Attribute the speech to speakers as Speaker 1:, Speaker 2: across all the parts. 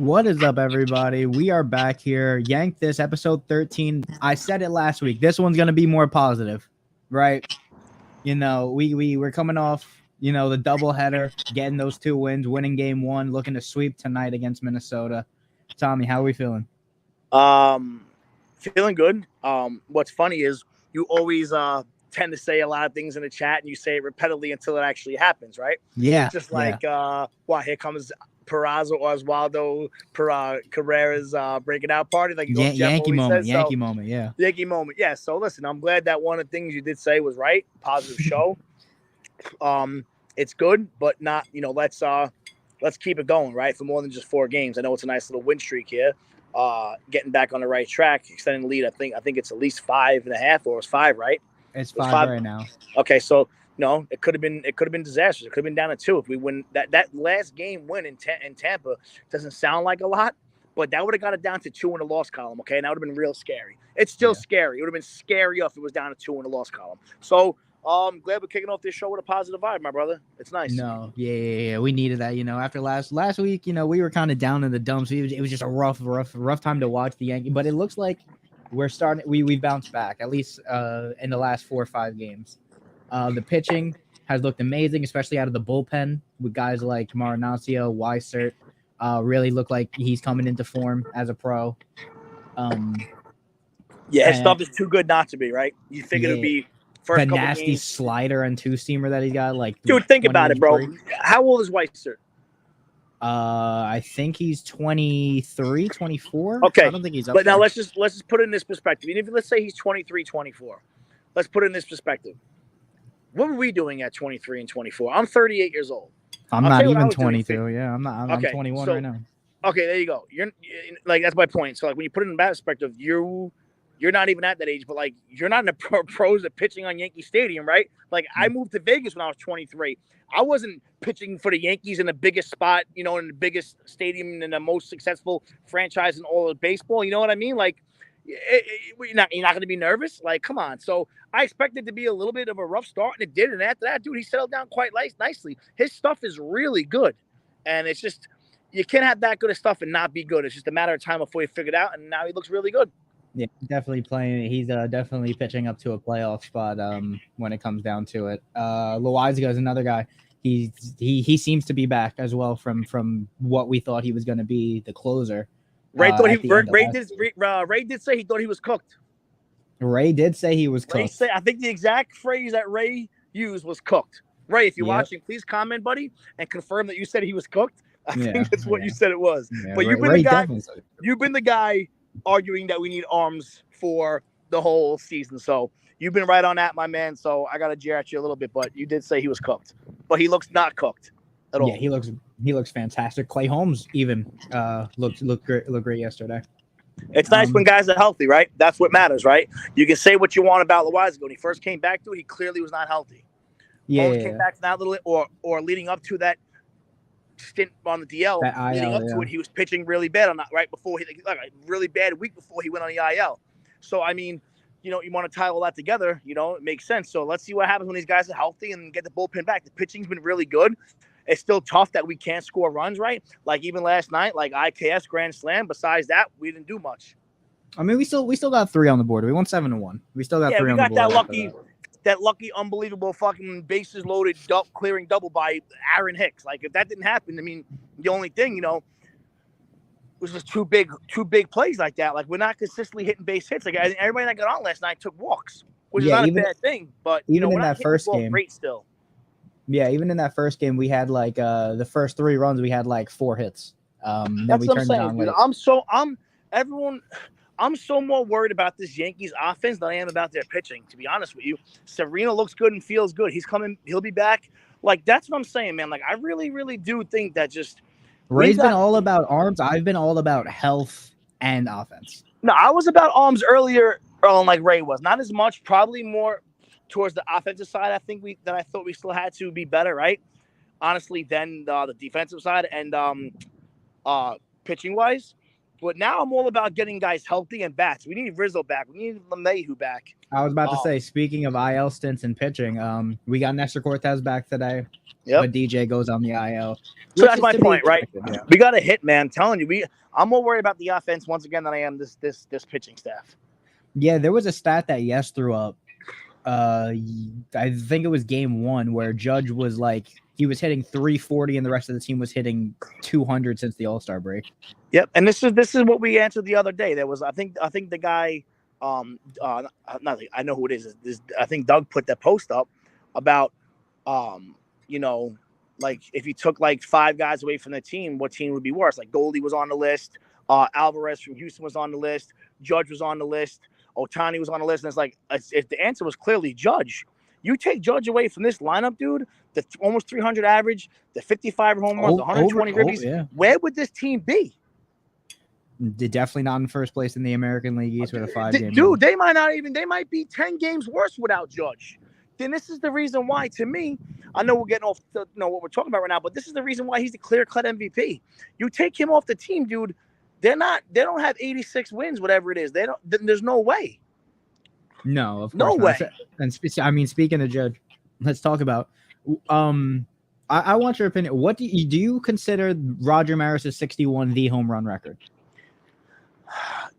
Speaker 1: What is up, everybody? We are back here. Yank This, episode 13. I said it last week. This one's going to be more positive, right? You know, we're coming off, the doubleheader, getting those 2 wins, winning game 1, looking to sweep tonight against Minnesota. Tommy, how are we feeling?
Speaker 2: Feeling good. What's funny is you always tend to say a lot of things in the chat and you say it repeatedly until it actually happens, right?
Speaker 1: Yeah.
Speaker 2: Just like, here comes Peraza or Oswaldo Carrera's breaking out party. Like
Speaker 1: Yankee moment, Yankee moment, yeah.
Speaker 2: Yankee moment, yeah. So listen, I'm glad that one of the things you did say was right. Positive show. It's good, but not, let's keep it going, right? For more than just 4 games. I know it's a nice little win streak here. Getting back on the right track, extending the lead. I think it's at least 5.5, or it's 5, right?
Speaker 1: It's 5 right now.
Speaker 2: Okay, so no, it could have been disastrous. It could have been down to 2 if we win. That last game win in Tampa doesn't sound like a lot, but that would have got it down to 2 in the loss column. Okay, and that would have been real scary. It's still scary. It would have been scarier if it was down to 2 in the loss column. So I'm glad we're kicking off this show with a positive vibe, my brother. It's nice.
Speaker 1: No, yeah. We needed that, After last week, we were kind of down in the dumps. It was just a rough time to watch the Yankees. But it looks like we're starting. We bounced back, at least in the last 4 or 5 games. The pitching has looked amazing, especially out of the bullpen with guys like Maranathio, Weisert. Really look like he's coming into form as a pro.
Speaker 2: His stuff is too good not to be, right? You figured it'd be first
Speaker 1: the
Speaker 2: couple
Speaker 1: nasty
Speaker 2: games.
Speaker 1: Slider and 2-seamer that he got. Like,
Speaker 2: dude, think about it, bro. How old is Weisert?
Speaker 1: I think he's 23, 24.
Speaker 2: Okay,
Speaker 1: I don't think he's up
Speaker 2: but
Speaker 1: there.
Speaker 2: Now let's just put it in this perspective. Even if let's say he's 23, 24. Let's put it in this perspective. What were we doing at 23 and 24? I'm 38 years old.
Speaker 1: I'm not even 22. Yeah, I'm not. I'm 21 right now.
Speaker 2: Okay, there you go. You're like, that's my point. So like when you put it in that perspective, you're not even at that age, but like you're not in the pros of pitching on Yankee Stadium, right? Like I moved to Vegas when I was 23. I wasn't pitching for the Yankees in the biggest spot, in the biggest stadium and the most successful franchise in all of baseball. You know what I mean? Like you're not going to be nervous. Like, come on. So I expected to be a little bit of a rough start, and it did. And after that, dude, he settled down quite nicely. His stuff is really good, and it's just you can't have that good of stuff and not be good. It's just a matter of time before you figure it out, and now he looks really good.
Speaker 1: Yeah, definitely playing. He's definitely pitching up to a playoff spot when it comes down to it. Loaizaga is another guy. He seems to be back as well from what we thought he was going to be, the closer.
Speaker 2: Ray did say he thought he was cooked.
Speaker 1: Ray did say he was cooked.
Speaker 2: I think the exact phrase that Ray used was cooked. Ray, if you're watching, please comment, buddy, and confirm that you said he was cooked. I think that's what you said it was.
Speaker 1: Yeah,
Speaker 2: but you've been the guy arguing that we need arms for the whole season. So you've been right on that, my man. So I got to jeer at you a little bit, but you did say he was cooked. But he looks not cooked at all.
Speaker 1: Yeah, he looks fantastic. Clay Holmes even looked great yesterday.
Speaker 2: It's nice when guys are healthy, right? That's what matters, right? You can say what you want about Loaizaga. When he first came back to it, he clearly was not healthy.
Speaker 1: Yeah,
Speaker 2: Holmes came back to that little or leading up to that stint on the DL, leading up to it, he was pitching really bad on that right before really bad week before he went on the IL. So I mean, you want to tie all that together, it makes sense. So let's see what happens when these guys are healthy and get the bullpen back. The pitching's been really good. It's still tough that we can't score runs, right? Like even last night, like IKS grand slam. Besides that, we didn't do much.
Speaker 1: I mean, we still got 3 on the board. We won 7-1. We still got 3 on the board.
Speaker 2: That lucky, unbelievable fucking bases loaded clearing double by Aaron Hicks. Like if that didn't happen, I mean, the only thing, was just two big plays like that. Like we're not consistently hitting base hits. Like everybody that got on last night took walks, which is not a bad thing. But
Speaker 1: even in that first game,
Speaker 2: great still.
Speaker 1: Yeah, even in that first game, we had like the first 3 runs, we had like 4 hits.
Speaker 2: That's what I'm saying, dude. I'm so more worried about this Yankees offense than I am about their pitching, to be honest with you. Serena looks good and feels good. He's coming. He'll be back. Like, that's what I'm saying, man. Like, I really, really do think that just...
Speaker 1: Ray's been all about arms. I've been all about health and offense.
Speaker 2: No, I was about arms earlier on like Ray was. Not as much. Probably more towards the offensive side. I thought we still had to be better, right? Honestly, than the defensive side and pitching-wise. But now I'm all about getting guys healthy and bats. We need Rizzo back. We need LeMahieu back.
Speaker 1: I was about to say, speaking of IL stints and pitching, we got Nestor Cortez back today, but DJ goes on the IL.
Speaker 2: So that's my point, right? Yeah. We got a hit, man. I'm telling you, I'm more worried about the offense once again than I am this pitching staff.
Speaker 1: Yeah, there was a stat that Yes threw up. I think it was game 1 where Judge was like he was hitting 340 and the rest of the team was hitting 200 since the All-Star break.
Speaker 2: Yep, and this is what we answered the other day. There was I think the guy I know who it is. I think Doug put that post up about like if you took like 5 guys away from the team, what team would be worse? Like Goldie was on the list, Alvarez from Houston was on the list, Judge was on the list, Ohtani was on the list, and it's like if the answer was clearly Judge. You take Judge away from this lineup, dude, the almost 300 average, the 55 home runs, the 120 ribbies,
Speaker 1: yeah.
Speaker 2: Where would this team be?
Speaker 1: They're definitely not in first place in the American League East with a 5-game.
Speaker 2: Dude, they might be 10 games worse without Judge. Then this is the reason why, to me, I know we're getting off what we're talking about right now, but this is the reason why he's the clear-cut MVP. You take him off the team, dude, they don't have 86 wins, whatever it is. There's no way.
Speaker 1: No, of course
Speaker 2: no
Speaker 1: not.
Speaker 2: way.
Speaker 1: And speaking of Judge, let's talk about I want your opinion. What do you consider Roger Maris's 61 the home run record?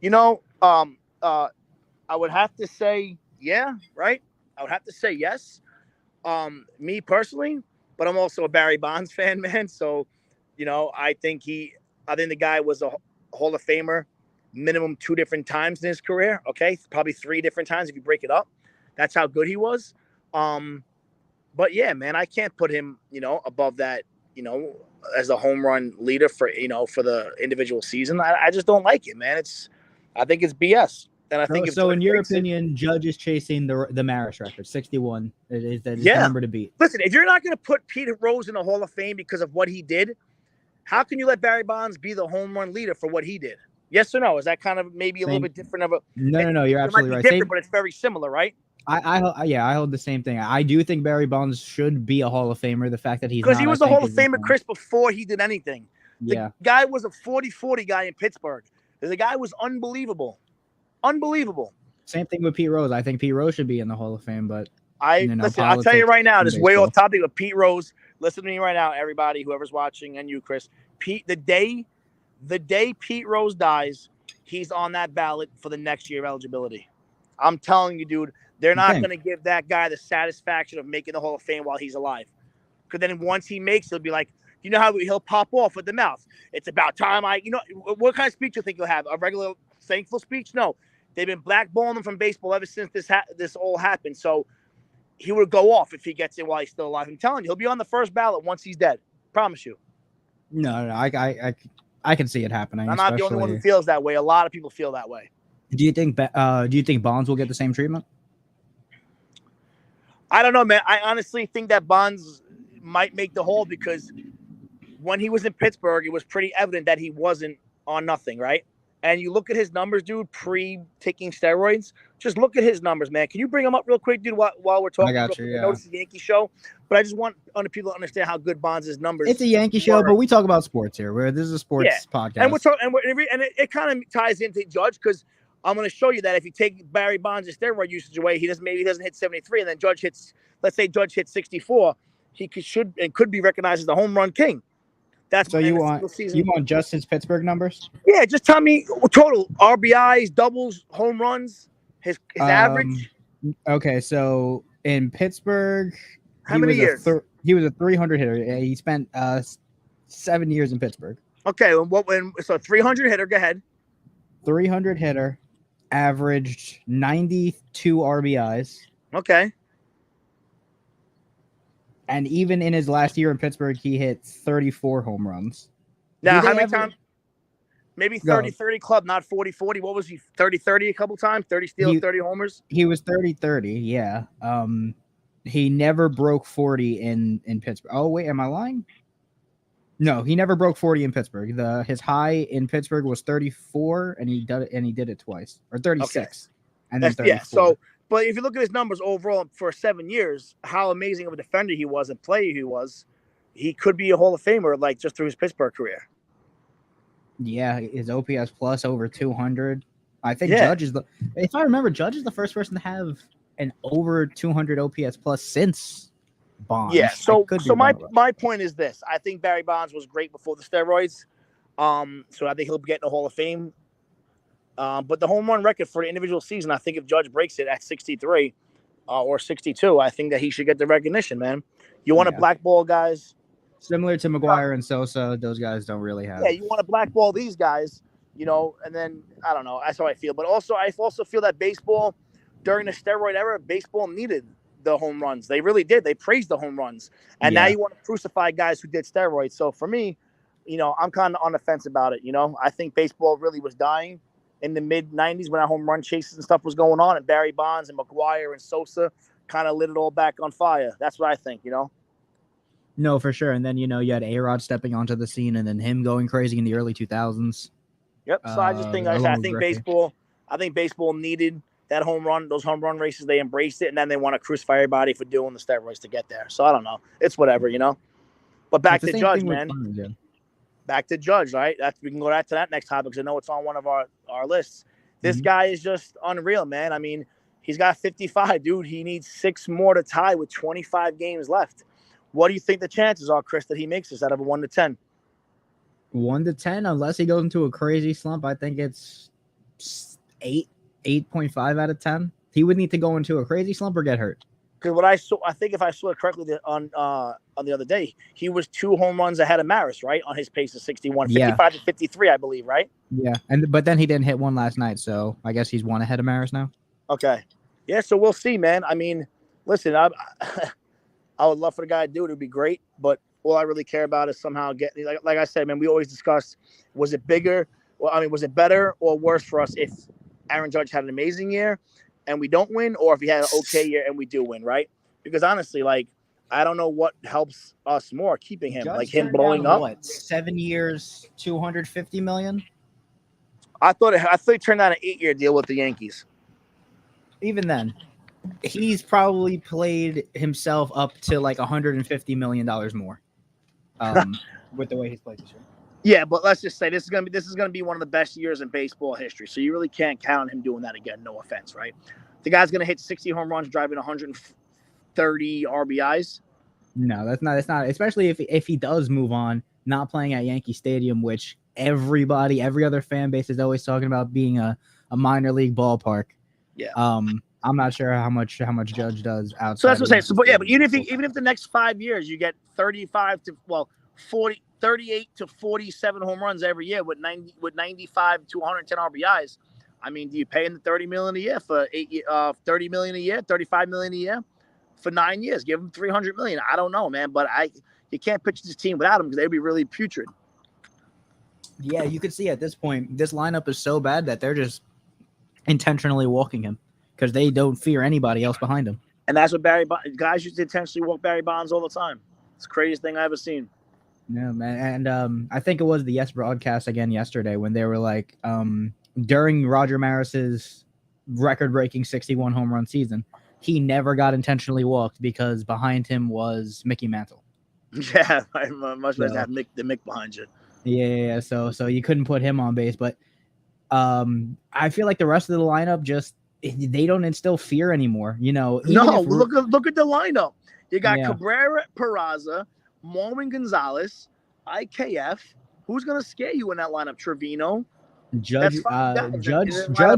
Speaker 2: I would have to say yeah, right? I would have to say yes. Me personally, but I'm also a Barry Bonds fan, man. So, I think the guy was a Hall of Famer minimum 2 different times in his career. Okay. Probably 3 different times if you break it up. That's how good he was. But yeah, man, I can't put him, above that, as a home run leader for the individual season. I just don't like it, man. I think it's BS. And I think
Speaker 1: so in your opinion, Judge is chasing the Maris record, 61. Is the number to beat?
Speaker 2: Listen, if you're not going to put Pete Rose in the Hall of Fame because of what he did, how can you let Barry Bonds be the home run leader for what he did? Yes or no? Is that kind of maybe a little bit different of a?
Speaker 1: No. You're absolutely right.
Speaker 2: Different, but it's very similar, right?
Speaker 1: I hold the same thing. I do think Barry Bonds should be a Hall of Famer. The fact that he's
Speaker 2: because he was a Hall of Famer, Chris, before he did anything.
Speaker 1: The
Speaker 2: guy was a 40-40 guy in Pittsburgh. The guy was unbelievable.
Speaker 1: Same thing with Pete Rose. I think Pete Rose should be in the Hall of Fame, but
Speaker 2: listen, I'll tell you right now, this is way off topic, but Pete Rose, listen to me right now, everybody, whoever's watching, and you, Chris. The day Pete Rose dies, he's on that ballot for the next year eligibility. I'm telling you, dude, they're not going to give that guy the satisfaction of making the Hall of Fame while he's alive. Because then once he makes it, he'll be like, you know how he'll pop off with the mouth. It's about time what kind of speech do you think he'll have? A regular thankful speech? No. They've been blackballing him from baseball ever since this all happened. So he would go off if he gets in while he's still alive. I'm telling you, he'll be on the first ballot once he's dead. Promise you.
Speaker 1: No, I can see it happening.
Speaker 2: I'm not the only one who feels that way. A lot of people feel that way.
Speaker 1: Do you think Bonds will get the same treatment?
Speaker 2: I don't know, man. I honestly think that Bonds might make the Hall because when he was in Pittsburgh, it was pretty evident that he wasn't on nothing, right? And you look at his numbers, dude, pre-taking steroids. Just look at his numbers, man. Can you bring them up real quick, dude, while we're talking?
Speaker 1: I got you,
Speaker 2: I know it's a Yankee show, but I just want other people to understand how good Bonds' numbers.
Speaker 1: It's a Yankee show, but we talk about sports here. This is a sports podcast,
Speaker 2: and we're talking, and it kind of ties into Judge because I'm going to show you that if you take Barry Bonds' steroid usage away, he doesn't hit 73, and then Judge hits 64, he could be recognized as the home run king. That's
Speaker 1: so you want just his Pittsburgh numbers?
Speaker 2: Yeah, just tell me total RBIs, doubles, home runs, his average.
Speaker 1: Okay, so in Pittsburgh,
Speaker 2: how many years?
Speaker 1: He was a 300 hitter. He spent 7 years in Pittsburgh.
Speaker 2: Okay, so 300 hitter. Go ahead.
Speaker 1: 300 hitter, averaged 92 RBIs.
Speaker 2: Okay.
Speaker 1: And even in his last year in Pittsburgh, he hit 34 home runs.
Speaker 2: Now, how many times? Maybe 30-30 club, not 40-40. What was he? 30-30 a couple times? 30 steals, 30 homers?
Speaker 1: He was 30-30, yeah. He never broke 40 in Pittsburgh. Oh, wait, am I lying? No, he never broke 40 in Pittsburgh. His high in Pittsburgh was 34, and he did it twice. Or 36. Okay. And then 34.
Speaker 2: Yeah, so... But if you look at his numbers overall for 7 years, how amazing of a defender he was and player he was, he could be a Hall of Famer like just through his Pittsburgh career.
Speaker 1: Yeah, his OPS plus over 200. I think Judge is if I remember, Judge is the first person to have an over 200 OPS plus since Bonds.
Speaker 2: Yeah. So my point is this: I think Barry Bonds was great before the steroids. So I think he'll get in the Hall of Fame. But the home run record for the individual season, I think if Judge breaks it at 63 or 62, I think that he should get the recognition, man. You want to blackball guys
Speaker 1: similar to McGuire and Sosa. Those guys don't really have.
Speaker 2: Yeah, you want to blackball these guys, you know, and then I don't know. That's how I feel. But also, I also feel that baseball during the steroid era, baseball needed the home runs. They really did. They praised the home runs, and now you want to crucify guys who did steroids. So for me, you know, I'm kind of on the fence about it. You know, I think baseball really was dying in the mid 90s when our home run chases and stuff was going on, and Barry Bonds and McGuire and Sosa kind of lit it all back on fire. That's what I think, you know?
Speaker 1: No, for sure. And then, you know, you had A-Rod stepping onto the scene and then him going crazy in the early 2000s.
Speaker 2: Yep. So I just think, I think baseball needed that home run, those home run races. They embraced it, and then they want to crucify everybody for doing the steroids to get there. So I don't know. It's whatever, you know? But back to Judge, man. Back to Judge, right? We can go back to that next topic because I know it's on one of our lists. This guy is just unreal, man. I mean, he's got 55, dude. He needs 6 more to tie with 25 games left. What do you think the chances are, Chris, that he makes this out of a 1 to 10?
Speaker 1: 1 to 10, unless he goes into a crazy slump, I think it's 8.5 out of 10. He would need to go into a crazy slump or get hurt.
Speaker 2: Because what I think if I saw it correctly on the other day, he was 2 home runs ahead of Maris, right? On his pace of 61, 55 to 53, I believe, right?
Speaker 1: Yeah, but then he didn't hit one last night, so I guess he's 1 ahead of Maris now.
Speaker 2: Okay. Yeah, so we'll see, man. I mean, listen, I would love for the guy to do it. It would be great, but all I really care about is somehow getting, like I said, man, we always discuss, was it better or worse for us if Aaron Judge had an amazing year and we don't win, or if he had an okay year and we do win, right? Because honestly, like, I don't know what helps us more keeping him,
Speaker 1: Judge
Speaker 2: like him blowing up.
Speaker 1: What, 7 years, $250 million?
Speaker 2: I thought he turned down an 8-year deal with the Yankees.
Speaker 1: Even then, he's probably played himself up to like $150 million more with the way he's played this year.
Speaker 2: Yeah, but let's just say this is gonna be one of the best years in baseball history. So you really can't count on him doing that again. No offense, right? The guy's gonna hit 60 home runs, driving 130 RBIs.
Speaker 1: No, that's not. Especially if he does move on, not playing at Yankee Stadium, which every other fan base is always talking about being a minor league ballpark.
Speaker 2: Yeah.
Speaker 1: I'm not sure how much Judge does outside.
Speaker 2: So that's what I'm saying. So, but even if the next 5 years you get 38 to 47 home runs every year with 95 to 110 RBIs, I mean, do you pay him the $30 million a year for 30 million a year, 35 million a year for 9 years? Give him $300 million. I don't know, man, but you can't pitch this team without him because they'd be really putrid.
Speaker 1: Yeah, you could see at this point, this lineup is so bad that they're just intentionally walking him because they don't fear anybody else behind him.
Speaker 2: And that's what guys used to intentionally walk Barry Bonds all the time. It's the craziest thing I've ever seen.
Speaker 1: Yeah, man. And I think it was the Yes broadcast again yesterday when they were like, during Roger Maris's record-breaking 61 home run season, he never got intentionally walked because behind him was Mickey Mantle.
Speaker 2: Yeah, much better to have the Mick behind you.
Speaker 1: Yeah. So you couldn't put him on base, but I feel like the rest of the lineup they don't instill fear anymore. You know,
Speaker 2: look at the lineup. You got Cabrera, Peraza, Marwin Gonzalez, IKF. Who's gonna scare you in that lineup? Trevino,
Speaker 1: Judge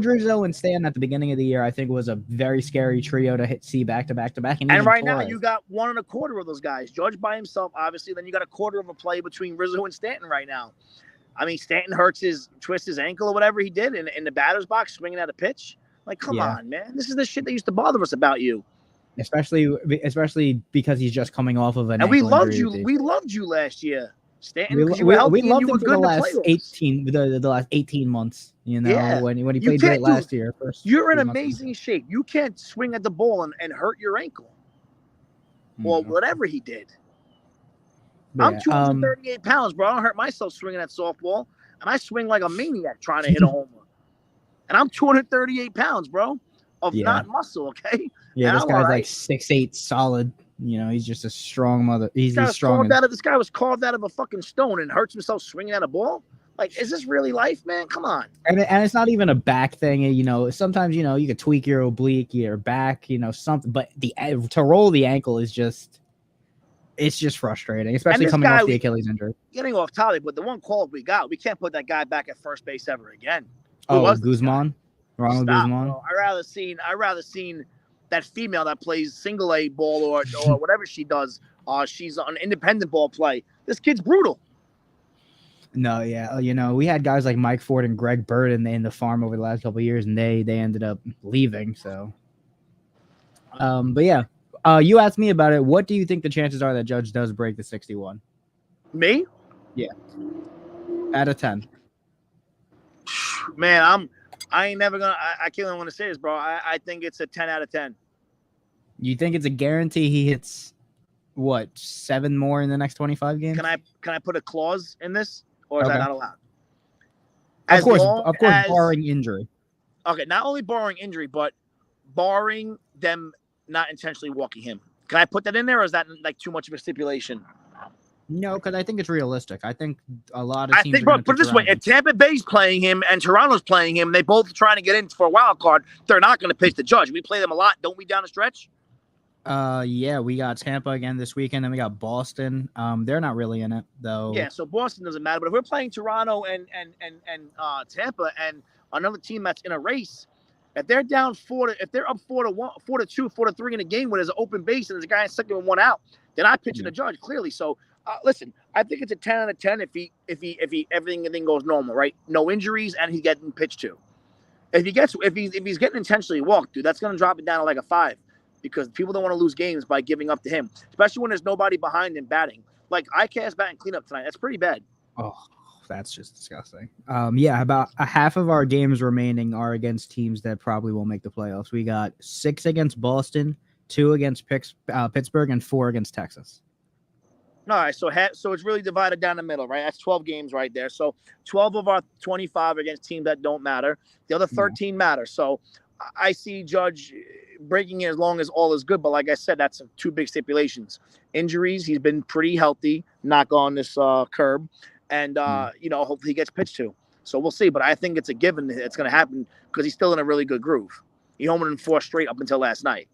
Speaker 1: Rizzo, and Stan at the beginning of the year. I think was a very scary trio to see back to back to back.
Speaker 2: And right now you got 1 1/4 of those guys. Judge by himself, obviously. Then you got a quarter of a play between Rizzo and Stanton right now. I mean, Stanton twists his ankle or whatever he did in the batter's box, swinging at a pitch. Like, come on, man. This is the shit that used to bother us about you.
Speaker 1: Especially because he's just coming off of an.
Speaker 2: And we loved you. We loved you last year, Stanton.
Speaker 1: We loved him for the last 18 months. You know, when he played great last year.
Speaker 2: You're in amazing shape. You can't swing at the ball and hurt your ankle, or whatever he did. Yeah, I'm 238 pounds, bro. I don't hurt myself swinging at softball, and I swing like a maniac trying to hit a homer. And I'm 238 pounds, bro, of not muscle, okay?
Speaker 1: Yeah, this guy's like 6'8", solid. You know, he's just a strong mother. He's strong.
Speaker 2: This guy was carved out of a fucking stone and hurts himself swinging at a ball. Like, is this really life, man? Come on.
Speaker 1: And it's not even a back thing, you know. Sometimes, you know, you could tweak your oblique, your back, you know, something. But to roll the ankle is just, it's just frustrating, especially coming off the Achilles injury.
Speaker 2: Getting off topic, but the one call we got, we can't put that guy back at first base ever again.
Speaker 1: Guzman, Ronald Guzman.
Speaker 2: Bro. I rather seen that female that plays single A ball or whatever she does. She's an independent ball play. This kid's brutal.
Speaker 1: No, yeah, you know, we had guys like Mike Ford and Greg Bird in the farm over the last couple of years, and they ended up leaving. So, but yeah, you asked me about it. What do you think the chances are that Judge does break the 61?
Speaker 2: Me?
Speaker 1: Yeah, out of 10.
Speaker 2: Man, I ain't never gonna. I can't even want to say this, bro. I think it's a 10 out of 10.
Speaker 1: You think it's a guarantee he hits what 7 more in the next 25 games?
Speaker 2: Can I put a clause in this? Or is that not allowed?
Speaker 1: Of course, barring injury.
Speaker 2: Okay, not only barring injury, but barring them not intentionally walking him. Can I put that in there, or is that like too much of a stipulation?
Speaker 1: No, because I think it's realistic. I think a lot of teams.
Speaker 2: I think, bro, put it this way: if Tampa Bay's playing him and Toronto's playing him, they both trying to get in for a wild card. They're not going to pitch the Judge. We play them a lot, don't we? Down the stretch.
Speaker 1: Yeah, we got Tampa again this weekend, and we got Boston. They're not really in it though.
Speaker 2: Yeah, so Boston doesn't matter. But if we're playing Toronto and Tampa and another team that's in a race, if they're down if they're up 4-1, 4-2, 4-3 in a game where there's an open base and there's a guy second and 1 out, they're not pitching the Judge clearly. So listen, I think it's a 10 out of 10 if he everything goes normal, right? No injuries and he's getting pitched to. If he's getting intentionally walked, dude, that's gonna drop it down to like a 5. Because people don't want to lose games by giving up to him, especially when there's nobody behind him batting. Like ICAS batting cleanup tonight. That's pretty bad.
Speaker 1: Oh, that's just disgusting. Yeah, about a half of our games remaining are against teams that probably won't make the playoffs. We got 6 against Boston, 2 against Pittsburgh, and 4 against Texas.
Speaker 2: All right, so it's really divided down the middle, right? That's 12 games right there. So 12 of our 25 against teams that don't matter. The other 13 matter. So I see Judge breaking it as long as all is good. But like I said, that's 2 big stipulations. Injuries, he's been pretty healthy, knock on this curb. And, hopefully he gets pitched to. So we'll see. But I think it's a given it's going to happen because he's still in a really good groove. He homered in 4 straight up until last night.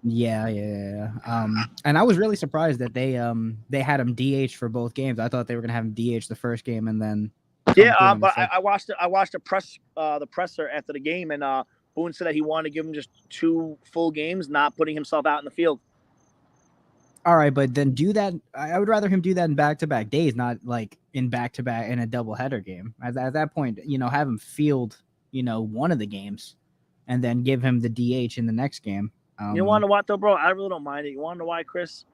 Speaker 1: Yeah. And I was really surprised that they had him DH for both games. I thought they were going to have him DH the first game and then.
Speaker 2: Yeah, but I watched the presser after the game, and Boone said that he wanted to give him just 2 full games, not putting himself out in the field.
Speaker 1: All right, but then do that. I would rather him do that in back-to-back days, not like in back-to-back in a doubleheader game. At that point, have him field, one of the games, and then give him the DH in the next game.
Speaker 2: You want to know what though, bro? I really don't mind it. You want to know why, Chris?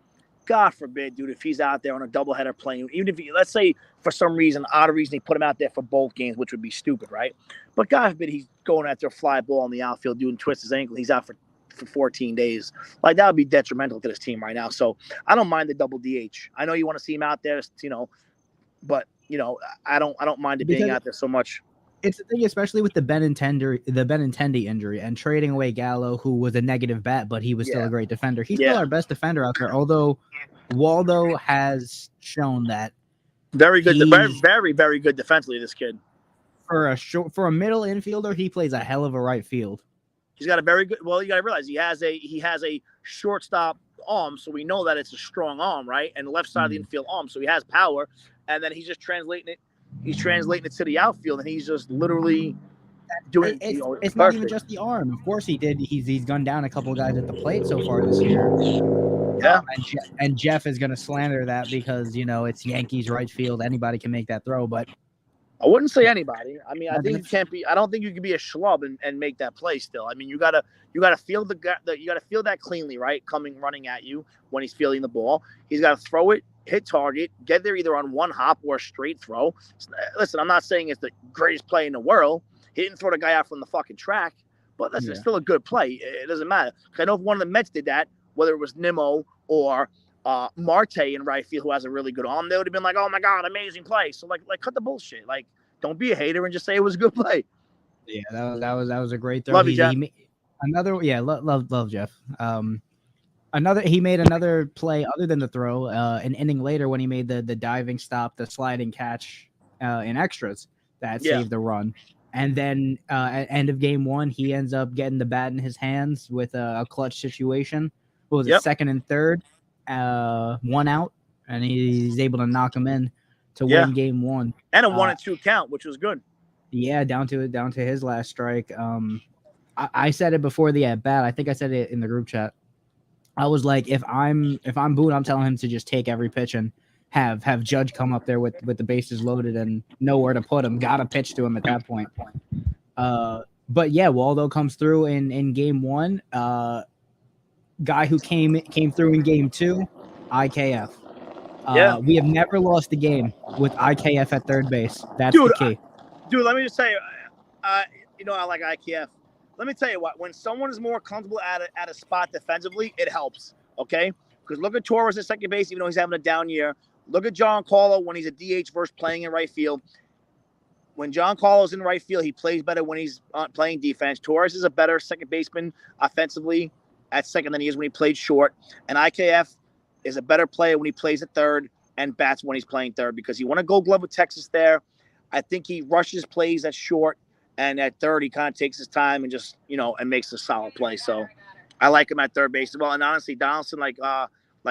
Speaker 2: God forbid, dude, if he's out there on a doubleheader playing, even if let's say for some reason, odd reason, he put him out there for both games, which would be stupid, right? But God forbid he's going after a fly ball in the outfield, doing twist his ankle. He's out for 14 days. Like that would be detrimental to this team right now. So I don't mind the double DH. I know you want to see him out there, but I don't mind it being out there so much.
Speaker 1: It's the thing, especially with the Benintendi injury and trading away Gallo, who was a negative bat, but he was still a great defender. He's still our best defender out there, although Waldo has shown that
Speaker 2: very good, very, very good defensively. This kid,
Speaker 1: for a middle infielder, he plays a hell of a right field.
Speaker 2: He's got a very good. Well, you got to realize he has a shortstop arm, so we know that it's a strong arm, right? And left side of the infield arm, so he has power, and then he's just translating it. He's translating it to the outfield, and he's just literally doing.
Speaker 1: It's not even just the arm. Of course, he did. He's gunned down a couple of guys at the plate so far this year.
Speaker 2: Yeah,
Speaker 1: and Jeff is going to slander that because it's Yankees right field. Anybody can make that throw, but
Speaker 2: I wouldn't say anybody. I mean, I think you can't be. I don't think you can be a schlub and make that play still. I mean, you gotta feel you gotta feel that cleanly, right? Running at you when he's fielding the ball. He's got to throw it, hit target, get there either on one hop or a straight throw. Listen, I'm not saying it's the greatest play in the world. He didn't throw the guy out from the fucking track, but that's still a good play. It doesn't matter. I know if one of the Mets did that, whether it was Nimmo or Marte in right field, who has a really good arm, they would have been like, "Oh my god, amazing play!" So like cut the bullshit. Like, don't be a hater and just say it was a good play.
Speaker 1: Yeah, that was a great throw.
Speaker 2: Love you, Jeff.
Speaker 1: Love Jeff. He made another play other than the throw. An inning later when he made the diving stop, the sliding catch, in extras that
Speaker 2: Yeah.
Speaker 1: saved the run. And then at end of game 1, he ends up getting the bat in his hands with a clutch situation. What was it, second and third, 1 out, and he's able to knock him in to win game 1.
Speaker 2: And a 1-2 count, which was good.
Speaker 1: Yeah, down to his last strike. I said it before the at bat. I think I said it in the group chat. I was like, if I'm Boone, I'm telling him to just take every pitch and have Judge come up there with the bases loaded and nowhere to put him. Gotta pitch to him at that point. But yeah, Waldo comes through in game 1. Guy who came through in game 2, IKF. We have never lost a game with IKF at third base. That's the key.
Speaker 2: Dude, let me just tell you, I like IKF. Let me tell you what, when someone is more comfortable at a spot defensively, it helps, okay? Because look at Torres at second base, even though he's having a down year. Look at Giancarlo when he's a DH versus playing in right field. When Giancarlo's in right field, he plays better when he's playing defense. Torres is a better second baseman offensively at second than he is when he played short. And IKF is a better player when he plays at third and bats when he's playing third because he won a Gold Glove with Texas there. I think he rushes plays at short, and at third he kind of takes his time and just, and makes a solid play. So I like him at third base. Well, and honestly, Donaldson, like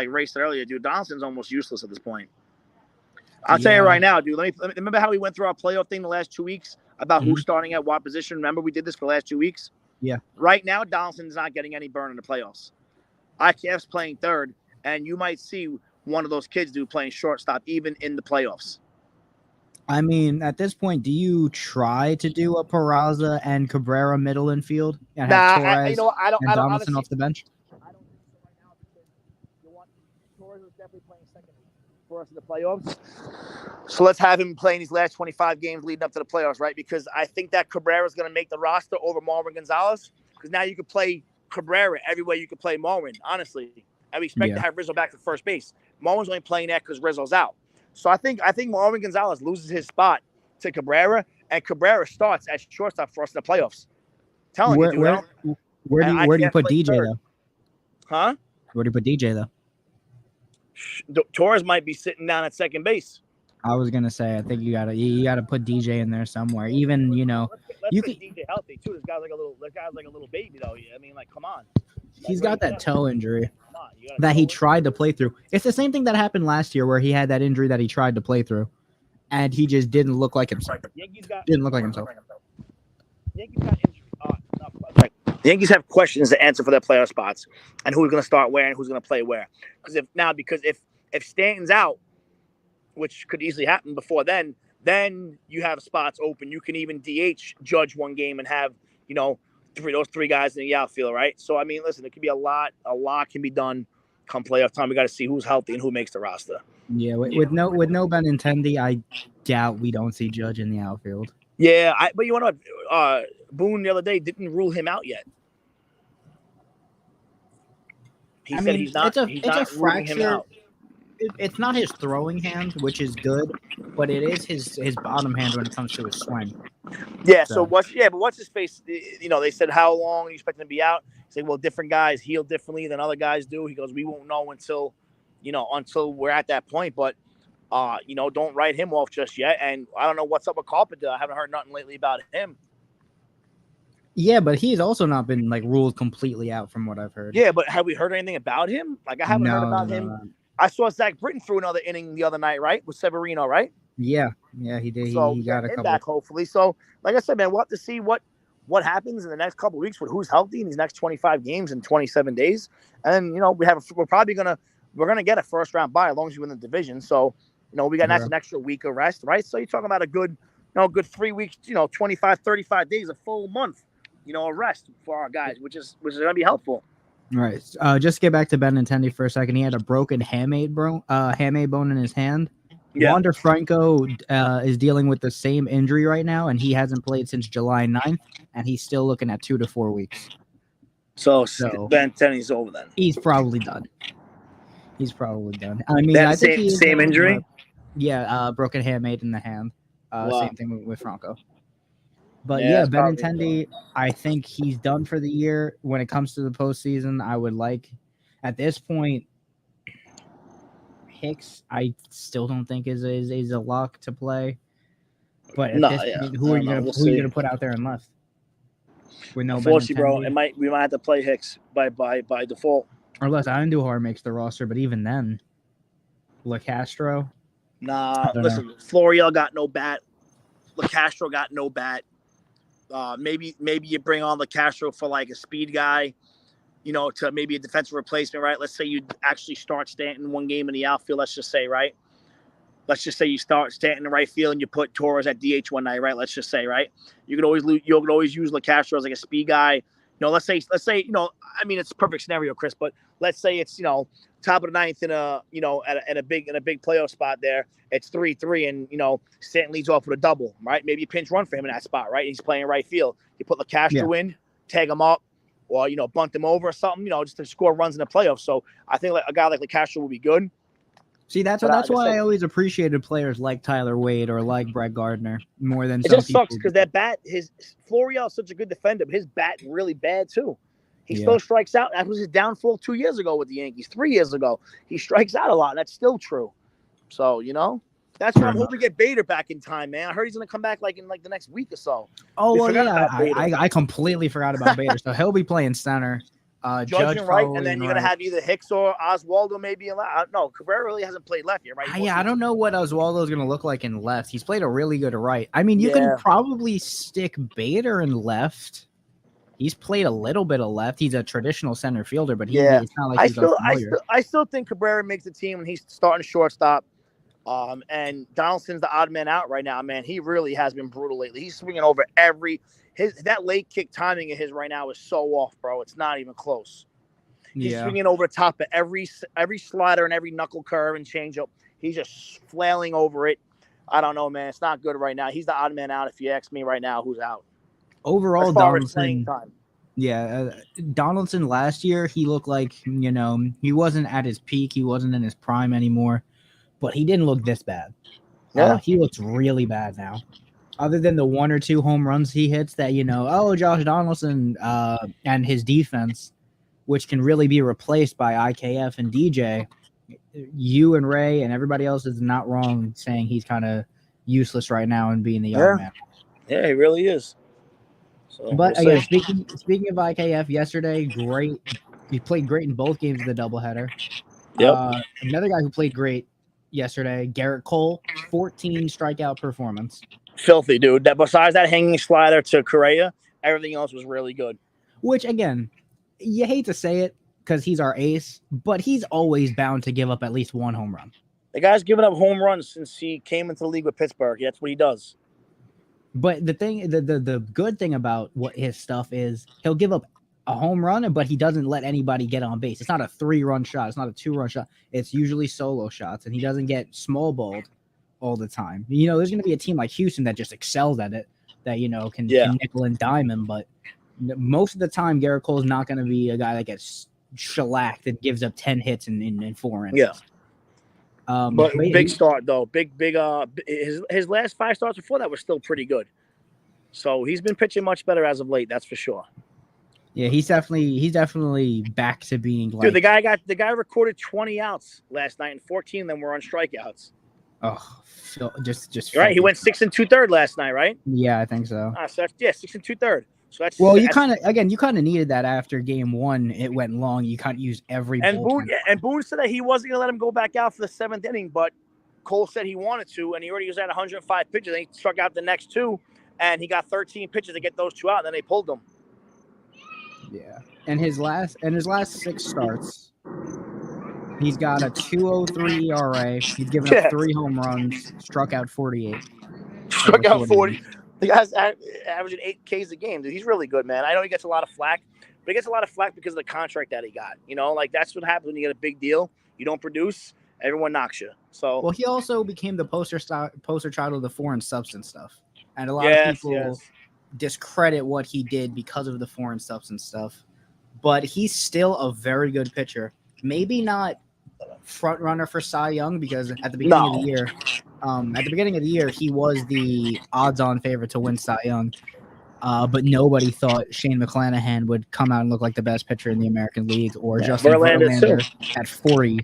Speaker 2: Ray said earlier, dude, Donaldson's almost useless at this point. I'll tell you right now, dude. Let me remember how we went through our playoff thing the last 2 weeks about who's starting at what position. Remember we did this for the last 2 weeks?
Speaker 1: Yeah.
Speaker 2: Right now, Donaldson's not getting any burn in the playoffs. IKF's playing third, and you might see one of those kids playing shortstop even in the playoffs.
Speaker 1: I mean, at this point, do you try to do a Peraza and Cabrera middle infield and have Torres and Donaldson off the bench?
Speaker 2: I don't think so right now because Torres is definitely playing second for us in the playoffs. So let's have him playing these last 25 games leading up to the playoffs, right? Because I think that Cabrera is going to make the roster over Marwin Gonzalez because now you can play Cabrera everywhere you can play Marwin, honestly. And we expect to have Rizzo back to first base. Marwin's only playing that because Rizzo's out. So I think Marwin Gonzalez loses his spot to Cabrera, and Cabrera starts at shortstop for us in the playoffs. Telling you, dude.
Speaker 1: Where do you put DJ though?
Speaker 2: Huh?
Speaker 1: Where do you put DJ though?
Speaker 2: Torres might be sitting down at second base.
Speaker 1: I was gonna say, I think you gotta put DJ in there somewhere. Even
Speaker 2: let's get DJ healthy too. This guy's like a little baby though. I mean, like, come on.
Speaker 1: He's got that toe injury that he tried to play through. It's the same thing that happened last year where he had that injury that he tried to play through, and he just didn't look like himself. Didn't look like himself.
Speaker 2: Yankees got injury. The Yankees have questions to answer for their playoff spots and who's going to start where and who's going to play where. Because if Stanton's out, which could easily happen before then you have spots open. You can even DH Judge one game and have those three guys in the outfield, right? So I mean, listen, it could be a lot can be done come playoff time. We got to see who's healthy and who makes the roster.
Speaker 1: Yeah, with no Benintendi, I doubt we don't see Judge in the outfield.
Speaker 2: Yeah, but you want to Boone the other day didn't rule him out yet. He said he's not ruling him out.
Speaker 1: It's not his throwing hand, which is good, but it is his bottom hand when it comes to his swing.
Speaker 2: Yeah. So what's his face? They said how long you expect him to be out. He said, well, different guys heal differently than other guys do. He goes, we won't know until we're at that point. But don't write him off just yet. And I don't know what's up with Carpenter. I haven't heard nothing lately about him.
Speaker 1: Yeah, but he's also not been ruled completely out from what I've heard.
Speaker 2: Yeah, but have we heard anything about him? I haven't heard about him. No. I saw Zach Britton threw another inning the other night, right? With Severino, right?
Speaker 1: Yeah, he did.
Speaker 2: So
Speaker 1: he got a couple
Speaker 2: back, hopefully. So, like I said, man, we'll have to see what happens in the next couple of weeks with who's healthy in these next 25 games in 27 days. And we're gonna get a first round bye as long as you win the division. So, we got an extra week of rest, right? So you're talking about a good 3 weeks, 25, 35 days, a full month, of rest for our guys, which is gonna be helpful.
Speaker 1: All right. Just get back to Benintendi for a second. He had a broken hamate bone in his hand. Yeah. Wander Franco is dealing with the same injury right now, and he hasn't played since July 9th, and he's still looking at 2 to 4 weeks.
Speaker 2: So Benintendi's over then.
Speaker 1: He's probably done. I mean, I think
Speaker 2: same injury?
Speaker 1: Broken hamate in the hand. Same thing with Franco. But Benintendi, I think he's done for the year. When it comes to the postseason, I would like, at this point, Hicks, I still don't think is a lock to play. But at
Speaker 2: No,
Speaker 1: this
Speaker 2: yeah,
Speaker 1: point,
Speaker 2: I
Speaker 1: who are
Speaker 2: don't
Speaker 1: you
Speaker 2: know.
Speaker 1: gonna
Speaker 2: We'll
Speaker 1: who are you
Speaker 2: see.
Speaker 1: gonna put out there in left? With no
Speaker 2: Unfortunately, bro,
Speaker 1: Benintendi?
Speaker 2: we might have to play Hicks by default.
Speaker 1: Unless Andujar makes the roster, but even then, LaCastro.
Speaker 2: Nah,
Speaker 1: I don't know.
Speaker 2: listen, Florial got no bat. LaCastro got no bat. Maybe you bring on LaCastro for like a speed guy, to maybe a defensive replacement, right? Let's say you actually start Stanton one game in the outfield. Let's just say, right? Let's just say you start Stanton in right field and you put Torres at DH one night, right? Let's just say, right? You could always use LaCastro as like a speed guy. Let's say, I mean, it's a perfect scenario, Chris, but let's say it's, top of the ninth in at a big playoff spot there. It's 3-3 and, Stanton leads off with a double, right? Maybe a pinch run for him in that spot, right? He's playing right field. You put LaCastro in, tag him up, or, bunt him over or something, just to score runs in the playoffs. So I think a guy like LaCastro would be good.
Speaker 1: See, that's why I always appreciated players like Tyler Wade or like Brett Gardner more than
Speaker 2: it
Speaker 1: some
Speaker 2: just
Speaker 1: people.
Speaker 2: sucks because that bat, Florial is such a good defender, but his bat really bad too. He still strikes out. That was his downfall 2 years ago with the Yankees. 3 years ago, he strikes out a lot. That's still true. So that's why I'm hoping to get Bader back in time, man. I heard he's gonna come back in the next week or so.
Speaker 1: Oh well, yeah, I completely forgot about Bader. So he'll be playing center. Judge
Speaker 2: right, and then you're gonna have either Hicks or Oswaldo maybe in left. No, Cabrera really hasn't played left yet, right?
Speaker 1: I don't know what Oswaldo's gonna look like in left. He's played a really good right. I mean, you can probably stick Bader in left. He's played a little bit of left. He's a traditional center fielder, but it's not like he's unfamiliar.
Speaker 2: I still think Cabrera makes the team when he's starting shortstop. And Donaldson's the odd man out right now, man. He really has been brutal lately. He's swinging over that late kick timing of his right now is so off, bro. It's not even close. He's swinging over the top of every slider and every knuckle curve and changeup. He's just flailing over it. I don't know, man. It's not good right now. He's the odd man out. If you ask me right now, who's out?
Speaker 1: Overall, Donaldson.
Speaker 2: Time.
Speaker 1: Yeah, Donaldson last year, he looked like, he wasn't at his peak. He wasn't in his prime anymore, but he didn't look this bad. Yeah. He looks really bad now. Other than the 1 or 2 home runs he hits that, Josh Donaldson and his defense, which can really be replaced by IKF and DJ, you and Ray and everybody else is not wrong saying he's kind of useless right now and being the young man.
Speaker 2: Yeah, he really is. So,
Speaker 1: but again, speaking of IKF, yesterday, great. He played great in both games of the doubleheader. Yep. Another guy who played great yesterday, Garrett Cole, 14 strikeout performance.
Speaker 2: Filthy, dude. That besides that hanging slider to Correa, everything else was really good.
Speaker 1: Which, again, you hate to say it because he's our ace, but he's always bound to give up at least 1 home run.
Speaker 2: The guy's given up home runs since he came into the league with Pittsburgh. That's what he does.
Speaker 1: But the good thing about what his stuff is, he'll give up a home run, but he doesn't let anybody get on base. It's not a 3-run shot. It's not a 2-run shot. It's usually solo shots, and he doesn't get small balled all the time. There's going to be a team like Houston that just excels at it, that, can nickel and dime him. But most of the time, Garrett Cole is not going to be a guy that gets shellacked and gives up 10 hits in 4 innings.
Speaker 2: Yeah. But big start though. Big. His last 5 starts before that were still pretty good. So he's been pitching much better as of late. That's for sure.
Speaker 1: Yeah, he's definitely back to being like.
Speaker 2: Dude, the guy recorded 20 outs last night, and 14 of them were on strikeouts.
Speaker 1: Oh, just
Speaker 2: right. He went 6 2/3 last night, right?
Speaker 1: Yeah, I think so.
Speaker 2: So 6 2/3. So that's
Speaker 1: you kind of needed that after game 1. It went long. You kind of used every.
Speaker 2: And Boone said that he wasn't going to let him go back out for the 7th inning, but Cole said he wanted to, and he already was at 105 pitches. And he struck out the next 2, and he got 13 pitches to get those 2 out, and then they pulled him.
Speaker 1: Yeah, and his last 6 starts, he's got a 2.03 ERA. He's given up 3 home runs, struck out 48.
Speaker 2: Struck out 40. The guy's averaging 8 Ks a game. Dude, he's really good, man. I know he gets a lot of flack, but he gets a lot of flack because of the contract that he got. That's what happens when you get a big deal. You don't produce, everyone knocks you. So
Speaker 1: he also became the poster child of the foreign substance stuff, and a lot of people discredit what he did because of the foreign substance stuff. But he's still a very good pitcher. Maybe not front runner for Cy Young because at the beginning of the year, he was the odds-on favorite to win Cy Young. But nobody thought Shane McClanahan would come out and look like the best pitcher in the American League, or Justin Verlander at 40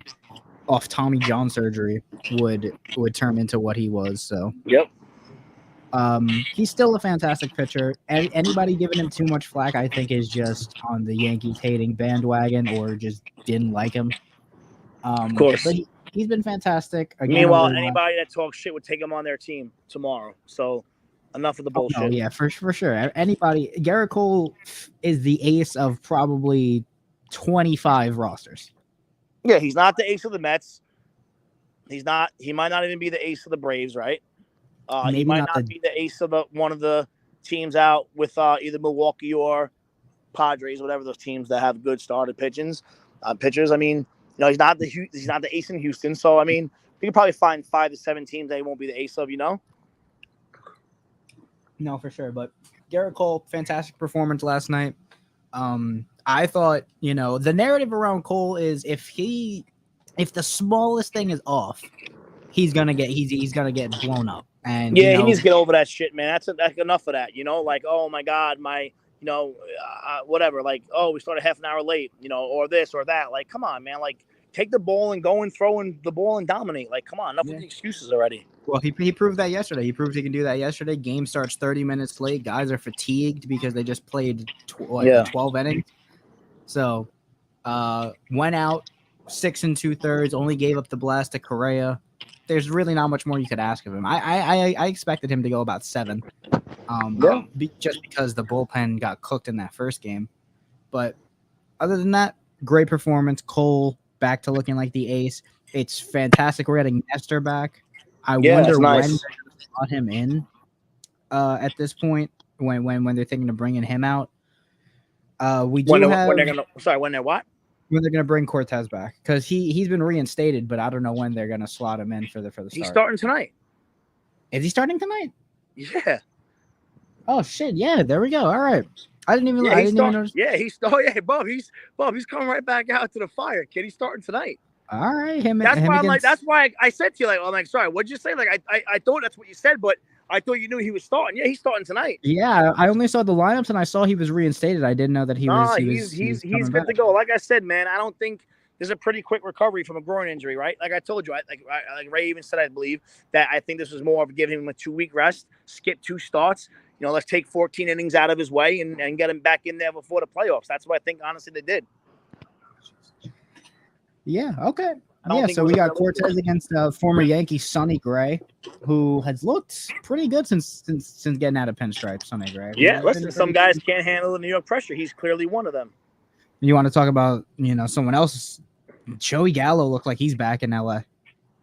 Speaker 1: off Tommy John surgery would turn into what he was. So
Speaker 2: yep.
Speaker 1: He's still a fantastic pitcher. Anybody giving him too much flack, I think, is just on the Yankees hating bandwagon or just didn't like him.
Speaker 2: Of course.
Speaker 1: But he's been fantastic. Again,
Speaker 2: Meanwhile, anybody that talks shit would take him on their team tomorrow. So enough of the bullshit.
Speaker 1: Oh, yeah, for sure. Anybody, Garrett Cole is the ace of probably 25 rosters.
Speaker 2: Yeah, he's not the ace of the Mets. He's not. He might not even be the ace of the Braves, right? He might not be the ace of one of the teams out with either Milwaukee or Padres, whatever those teams that have good started pitchers. I mean, he's not the ace in Houston. So I mean, you can probably find 5 to 7 teams that he won't be the ace of.
Speaker 1: No, for sure. But Garrett Cole, fantastic performance last night. I thought, the narrative around Cole is if the smallest thing is off, he's gonna get blown up. And
Speaker 2: yeah, he needs to get over that shit, man. That's enough of that. Like, oh my God, whatever. Like, oh, we started half an hour late, or this or that. Like, come on, man. Like, take the ball and go and throw in the ball and dominate. Like, come on, enough with the excuses already.
Speaker 1: Well, he proved that yesterday. He proved he can do that yesterday. Game starts 30 minutes late. Guys are fatigued because they just played 12 innings. So, went out 6 2/3. Only gave up the blast to Correa. There's really not much more you could ask of him. I expected him to go about 7, just because the bullpen got cooked in that first game. But other than that, great performance. Cole back to looking like the ace. It's fantastic. We're getting Nestor back. I wonder when they're going to slot him in at this point when they're thinking of bringing him out. When they're going to bring Cortez back, because he's been reinstated, but I don't know when they're going to slot him in for the start.
Speaker 2: He's starting tonight.
Speaker 1: Is he starting tonight?
Speaker 2: Yeah.
Speaker 1: Oh shit! Yeah, there we go. All right. I didn't even notice.
Speaker 2: Yeah, Bob. He's coming right back out to the fire, kid. He's starting tonight.
Speaker 1: All right,
Speaker 2: That's why I said to you, like, I'm like, sorry, what'd you say? Like, I thought that's what you said, but I thought you knew he was starting. Yeah, he's starting tonight.
Speaker 1: Yeah, I only saw the lineups and I saw he was reinstated. I didn't know that he was.
Speaker 2: He's good to go. Like I said, man, I don't think there's a pretty quick recovery from a groin injury, right? Like I told you, like Ray even said, I believe that I think this was more of giving him a 2-week rest, skip 2 starts. Let's take 14 innings out of his way and get him back in there before the playoffs. That's what I think, honestly, they did.
Speaker 1: Yeah. Okay. Yeah, so we got Cortez against former Yankee Sonny Gray, who has looked pretty good since getting out of pinstripe. Sonny Gray.
Speaker 2: Yeah, listen, some guys can't handle the New York pressure. He's clearly one of them.
Speaker 1: You want to talk about someone else? Joey Gallo looked like he's back in LA.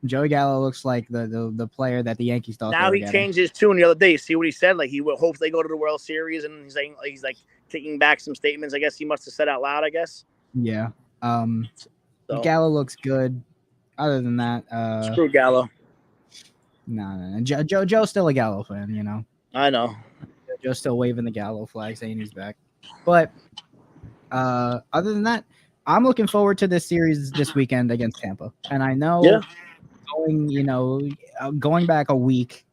Speaker 1: Joey Gallo looks like the player that the Yankees thought.
Speaker 2: Now he changed his tune the other day. See what he said? Like he hopes they go to the World Series, and he's like taking back some statements. I guess he must have said out loud. I guess.
Speaker 1: Yeah. So. Gallo looks good. Other than that,
Speaker 2: screw Gallo.
Speaker 1: No. Joe's still a Gallo fan,
Speaker 2: I know.
Speaker 1: Joe's still waving the Gallo flag, saying he's back. But other than that, I'm looking forward to this series this weekend against Tampa. And I know going back a week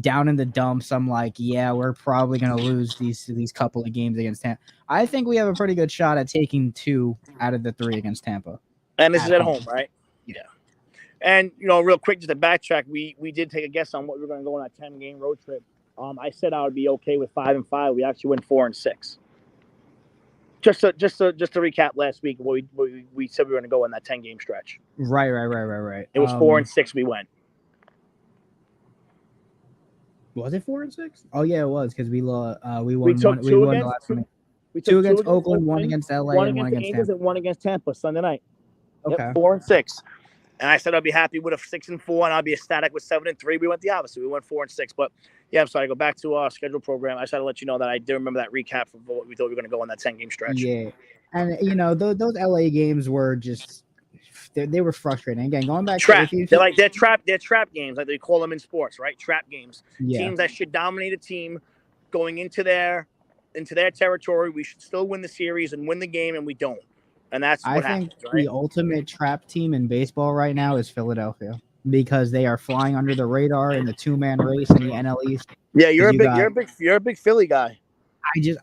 Speaker 1: down in the dumps, I'm like, yeah, we're probably going to lose these couple of games against Tampa. I think we have a pretty good shot at taking 2 out of the 3 against Tampa.
Speaker 2: And this is at home, right? Yeah. And, real quick, just to backtrack, we did take a guess on what we were going to go on that 10-game road trip. I said I would be okay with 5-5. We actually went 4-6. Just to recap last week, we said we were going to go on that 10-game stretch.
Speaker 1: Right.
Speaker 2: It was 4-6 we went.
Speaker 1: Was it 4-6? Oh yeah, it was because we won. We
Speaker 2: won
Speaker 1: the last one.
Speaker 2: We
Speaker 1: took 2 against Oakland, 1 against LA,
Speaker 2: one
Speaker 1: and 1 against
Speaker 2: Angels,
Speaker 1: Tampa.
Speaker 2: and 1 against Tampa Sunday night.
Speaker 1: Okay.
Speaker 2: Yep, 4-6. And I said I'd be happy with a 6-4, and I'd be ecstatic with 7-3. We went the opposite. We went 4-6. But yeah, I'm sorry. Go back to our schedule program. I just had to let you know that I did remember that recap of what we thought we were going to go on that 10-game stretch.
Speaker 1: Yeah, and those LA games were just they were frustrating. Again, going back
Speaker 2: trap. They're trap games, like they call them in sports, right? Trap games.
Speaker 1: Yeah.
Speaker 2: Teams that should dominate a team going into their territory. We should still win the series and win the game, and we don't. And that's what happens, right?
Speaker 1: The ultimate trap team in baseball right now is Philadelphia, because they are flying under the radar in the 2-man race in the NL East.
Speaker 2: Yeah, you're a big Philly guy.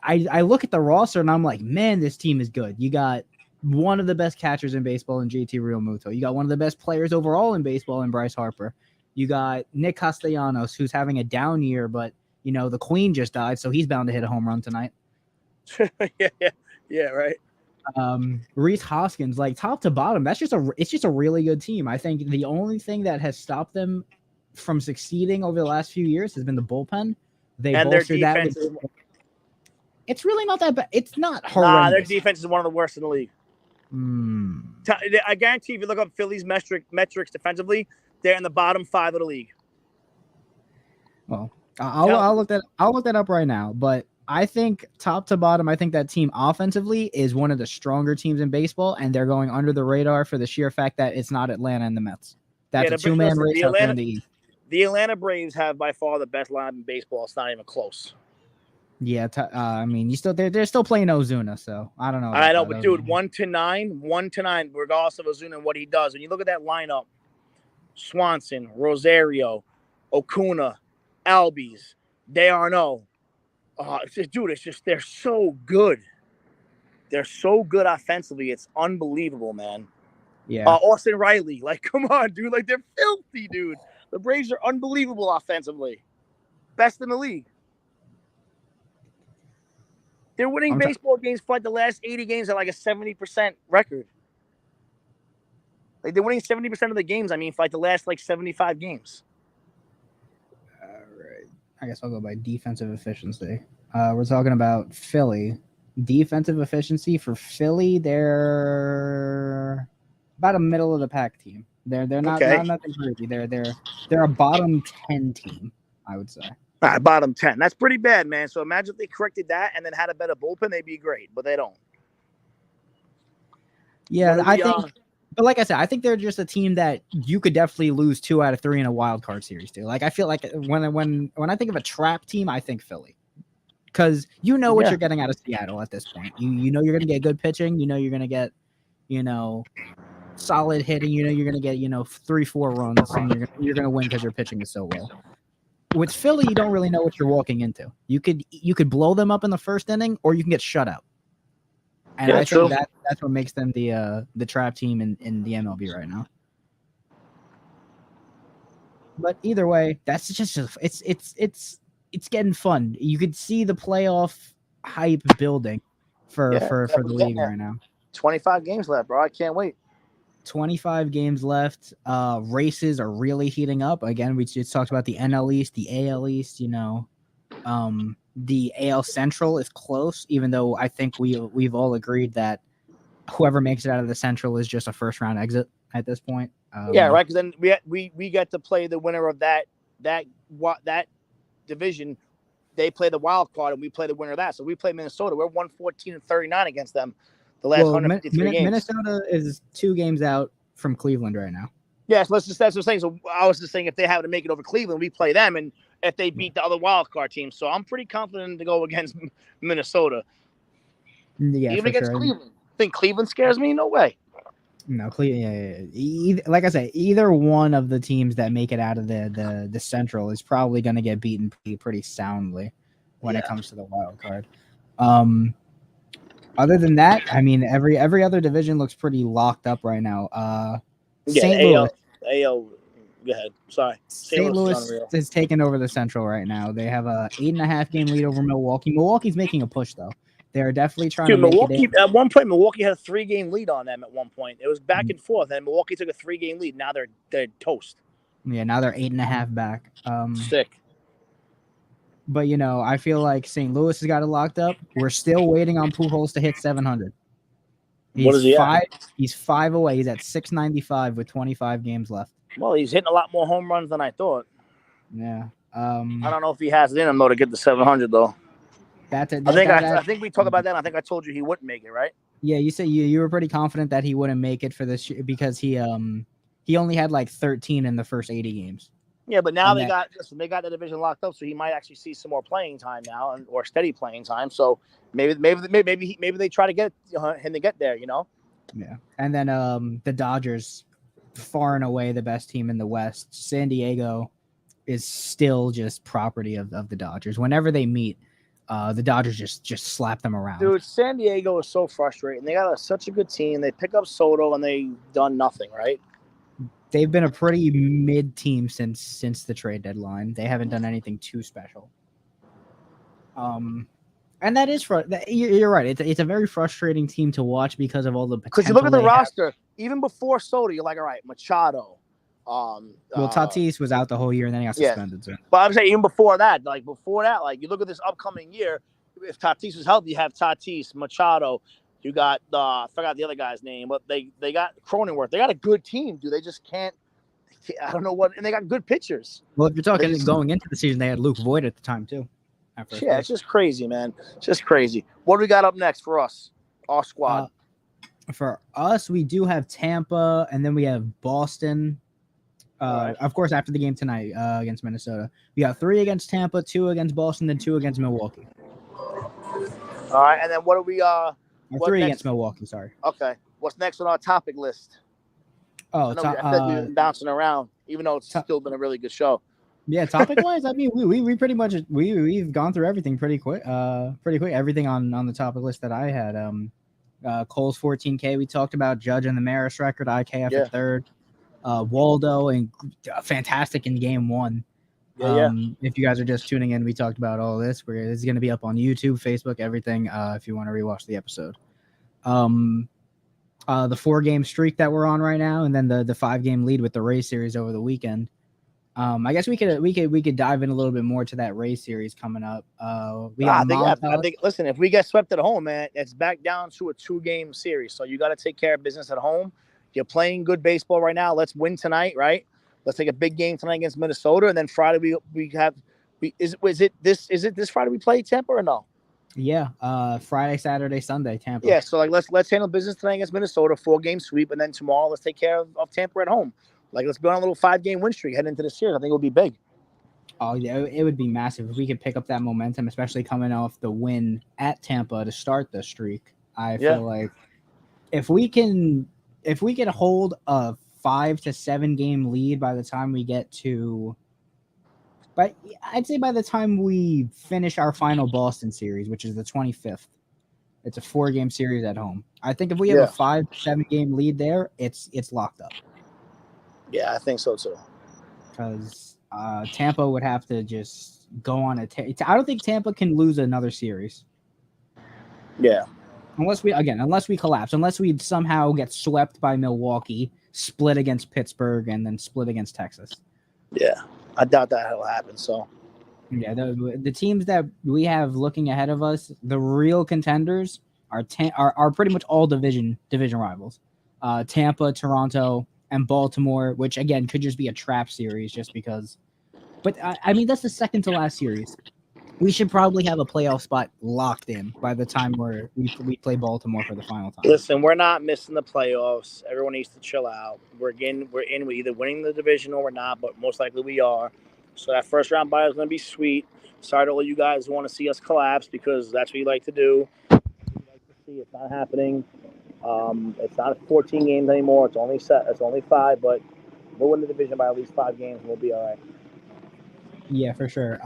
Speaker 1: I look at the roster and I'm like, man, this team is good. You got one of the best catchers in baseball in JT Realmuto. You got one of the best players overall in baseball in Bryce Harper. You got Nick Castellanos, who's having a down year, but the Queen just died, so he's bound to hit a home run tonight.
Speaker 2: yeah, right.
Speaker 1: Reese Hoskins, like top to bottom, it's just a really good team. I think the only thing that has stopped them from succeeding over the last few years has been the bullpen. They
Speaker 2: And their
Speaker 1: bolstered that.
Speaker 2: defense
Speaker 1: It's really not that bad. It's not
Speaker 2: their
Speaker 1: horrendous.
Speaker 2: defense is one of the worst in the league. I guarantee if you look up Philly's metrics defensively, they're in the bottom 5 of the league.
Speaker 1: Well, I'll look that up right now. But I think top to bottom, I think that team offensively is one of the stronger teams in baseball, and they're going under the radar for the sheer fact that it's not Atlanta and the Mets. That's a two-man race out there in the East.
Speaker 2: The Atlanta Braves have by far the best lineup in baseball. It's not even close.
Speaker 1: Yeah, I mean, they're still playing Ozuna, so I don't know.
Speaker 2: I know, but dude, 1-9, regardless of Ozuna and what he does. When you look at that lineup, Swanson, Rosario, Acuna, Albies, D'Arnaud. Dude, it's just they're so good. They're so good offensively. It's unbelievable, man.
Speaker 1: Yeah.
Speaker 2: Austin Riley, like, come on, dude. Like, they're filthy, dude. The Braves are unbelievable offensively. Best in the league. They're winning baseball games for like the last 80 games at like a 70% record. Like, they're winning 70% of the games, for like the last like 75 games.
Speaker 1: All right. I guess I'll go by defensive efficiency. We're talking about Philly. Defensive efficiency for Philly, they're about a middle of the pack team. They're not nothing crazy. They're a bottom 10 team, I would say.
Speaker 2: All right, bottom 10. That's pretty bad, man. So imagine if they corrected that and then had a better bullpen, they'd be great, but they don't.
Speaker 1: Yeah, I think. But like I said, I think they're just a team that you could definitely lose 2 out of 3 in a wild card series too. Like, I feel like when I think of a trap team, I think Philly, because what you're getting out of Seattle at this point. You know you're going to get good pitching. You know you're going to get solid hitting. You know you're going to get 3-4 runs, and you're going to win because your pitching is so well. With Philly, you don't really know what you're walking into. You could blow them up in the first inning, or you can get shut out. And I think that's what makes them the trap team in the MLB right now. But either way, that's just it's getting fun. You could see the playoff hype building for the league right now.
Speaker 2: 25 games left, bro. I can't wait.
Speaker 1: 25 games left. Races are really heating up. Again, we just talked about the NL East, the AL East. The AL Central is close, even though I think we've all agreed that whoever makes it out of the Central is just a first round exit at this point.
Speaker 2: Yeah, right. Because then we get to play the winner of that division. They play the wild card, and we play the winner of that. So we play Minnesota. We're 114-39 against them. The last 153 games.
Speaker 1: Minnesota is 2 games out from Cleveland right now.
Speaker 2: Yes, that's what I'm saying. So I was just saying, if they have to make it over Cleveland, we play them, and if they beat the other wild card team. So I'm pretty confident to go against Minnesota.
Speaker 1: Yeah,
Speaker 2: even against Cleveland. Think Cleveland scares me? No way.
Speaker 1: No, Cleveland. Yeah. Like I say, either one of the teams that make it out of the Central is probably going to get beaten pretty soundly when it comes to the wild card. Other than that, every other division looks pretty locked up right now. St. Louis.
Speaker 2: AL. Go ahead. Sorry.
Speaker 1: St. Louis is taking over the Central right now. They have a 8.5 game lead over Milwaukee. Milwaukee's making a push though. They're definitely trying to
Speaker 2: Milwaukee,
Speaker 1: make it in.
Speaker 2: At one point, Milwaukee had a 3-game lead on them at one point. It was back and forth, and Milwaukee took a 3-game lead. Now they're toast.
Speaker 1: Yeah, now they're 8.5 back.
Speaker 2: Sick.
Speaker 1: But I feel like St. Louis has got it locked up. We're still waiting on Pujols to hit 700.
Speaker 2: What is he at?
Speaker 1: He's 5 away. He's at 695 with 25 games left.
Speaker 2: Well, he's hitting a lot more home runs than I thought.
Speaker 1: Yeah.
Speaker 2: I don't know if he has it in him though to get the 700 though. I think we talked about that. I think I told you he wouldn't make it, right?
Speaker 1: Yeah, you said you were pretty confident that he wouldn't make it for this because he only had like 13 in the first 80 games.
Speaker 2: Yeah, but now they got the division locked up, so he might actually see some more playing time now or steady playing time. So maybe they try to get him to get there,
Speaker 1: Yeah, and then the Dodgers, far and away the best team in the West. San Diego is still just property of the Dodgers. Whenever they meet, the Dodgers just slap them around.
Speaker 2: Dude, San Diego is so frustrating. They got such a good team. They pick up Soto and they've done nothing, right?
Speaker 1: They've been a pretty mid team since the trade deadline. They haven't done anything too special. And that is you're right. It's a very frustrating team to watch because of all the potential.
Speaker 2: Because you look at the roster, even before Soto, you're like, all right, Machado.
Speaker 1: Well, Tatis was out the whole year, and then he got suspended.
Speaker 2: Yeah. But I'm saying even before that, like you look at this upcoming year. If Tatis was healthy, you have Tatis, Machado. You got I forgot the other guy's name, but they got Cronenworth. They got a good team, dude. They just can't. I don't know what, and they got good pitchers.
Speaker 1: Well, if you're talking going into the season, they had Luke Voigt at the time too.
Speaker 2: Yeah, it's just crazy, man. It's just crazy. What do we got up next for us? Our squad.
Speaker 1: For us, we do have Tampa, and then we have Boston. Right. Of course, after the game tonight against Minnesota, we got 3 against Tampa, 2 against Boston, then 2 against Milwaukee.
Speaker 2: All right, and then what do we?
Speaker 1: 3 against Milwaukee. Sorry.
Speaker 2: Okay, what's next on our topic list?
Speaker 1: Oh,
Speaker 2: I said we've been bouncing around, even though it's still been a really good show. Yeah,
Speaker 1: topic wise, I mean, we pretty much we've gone through everything pretty quick. Everything on the topic list that I had. Cole's 14K. We talked about Judge and the Maris record. IKF at third. Waldo and fantastic in game 1. If you guys are just tuning in, we talked about all this. This is going to be up on YouTube, Facebook, everything. If you want to rewatch the episode. The 4-game streak that we're on right now, and then the 5-game lead with the Rays series over the weekend. I guess we could dive in a little bit more to that Rays series coming up.
Speaker 2: I think listen, if we get swept at home, man, it's back down to a 2-game series. So you got to take care of business at home. You're playing good baseball right now. Let's win tonight, right? Let's take a big game tonight against Minnesota, and then Friday is it this Friday we play Tampa or no?
Speaker 1: Yeah, Friday, Saturday, Sunday, Tampa.
Speaker 2: Yeah, so like let's handle business tonight against Minnesota, 4-game sweep, and then tomorrow let's take care of Tampa at home. Like let's go on a little 5-game win streak heading into the series. I think it would be big.
Speaker 1: Oh yeah, it would be massive if we could pick up that momentum, especially coming off the win at Tampa to start the streak. I feel like if we can hold a 5 to 7 game lead by the time we get to, but I'd say by the time we finish our final Boston series, which is the 25th, it's a 4-game series at home. I think if we have a 5 to 7 game lead there, it's locked up.
Speaker 2: Yeah, I think so too.
Speaker 1: Because Tampa would have to just go on I don't think Tampa can lose another series.
Speaker 2: Yeah.
Speaker 1: Unless we collapse, unless we somehow get swept by Milwaukee, split against Pittsburgh, and then split against Texas.
Speaker 2: Yeah, I doubt that will happen. So,
Speaker 1: yeah, the teams that we have looking ahead of us, the real contenders are pretty much all division rivals. Tampa, Toronto, and Baltimore, which again could just be a trap series, just because. But I mean, that's the second to last series. We should probably have a playoff spot locked in by the time we play Baltimore for the final time.
Speaker 2: Listen, we're not missing the playoffs. Everyone needs to chill out. We're either winning the division or we're not, but most likely we are. So that first round bye is going to be sweet. Sorry to all you guys who want to see us collapse, because that's what you like to do. You like to see it's not happening. It's not 14 games anymore. It's only 5, but we'll win the division by at least 5 games and we'll be all right.
Speaker 1: Yeah, for sure.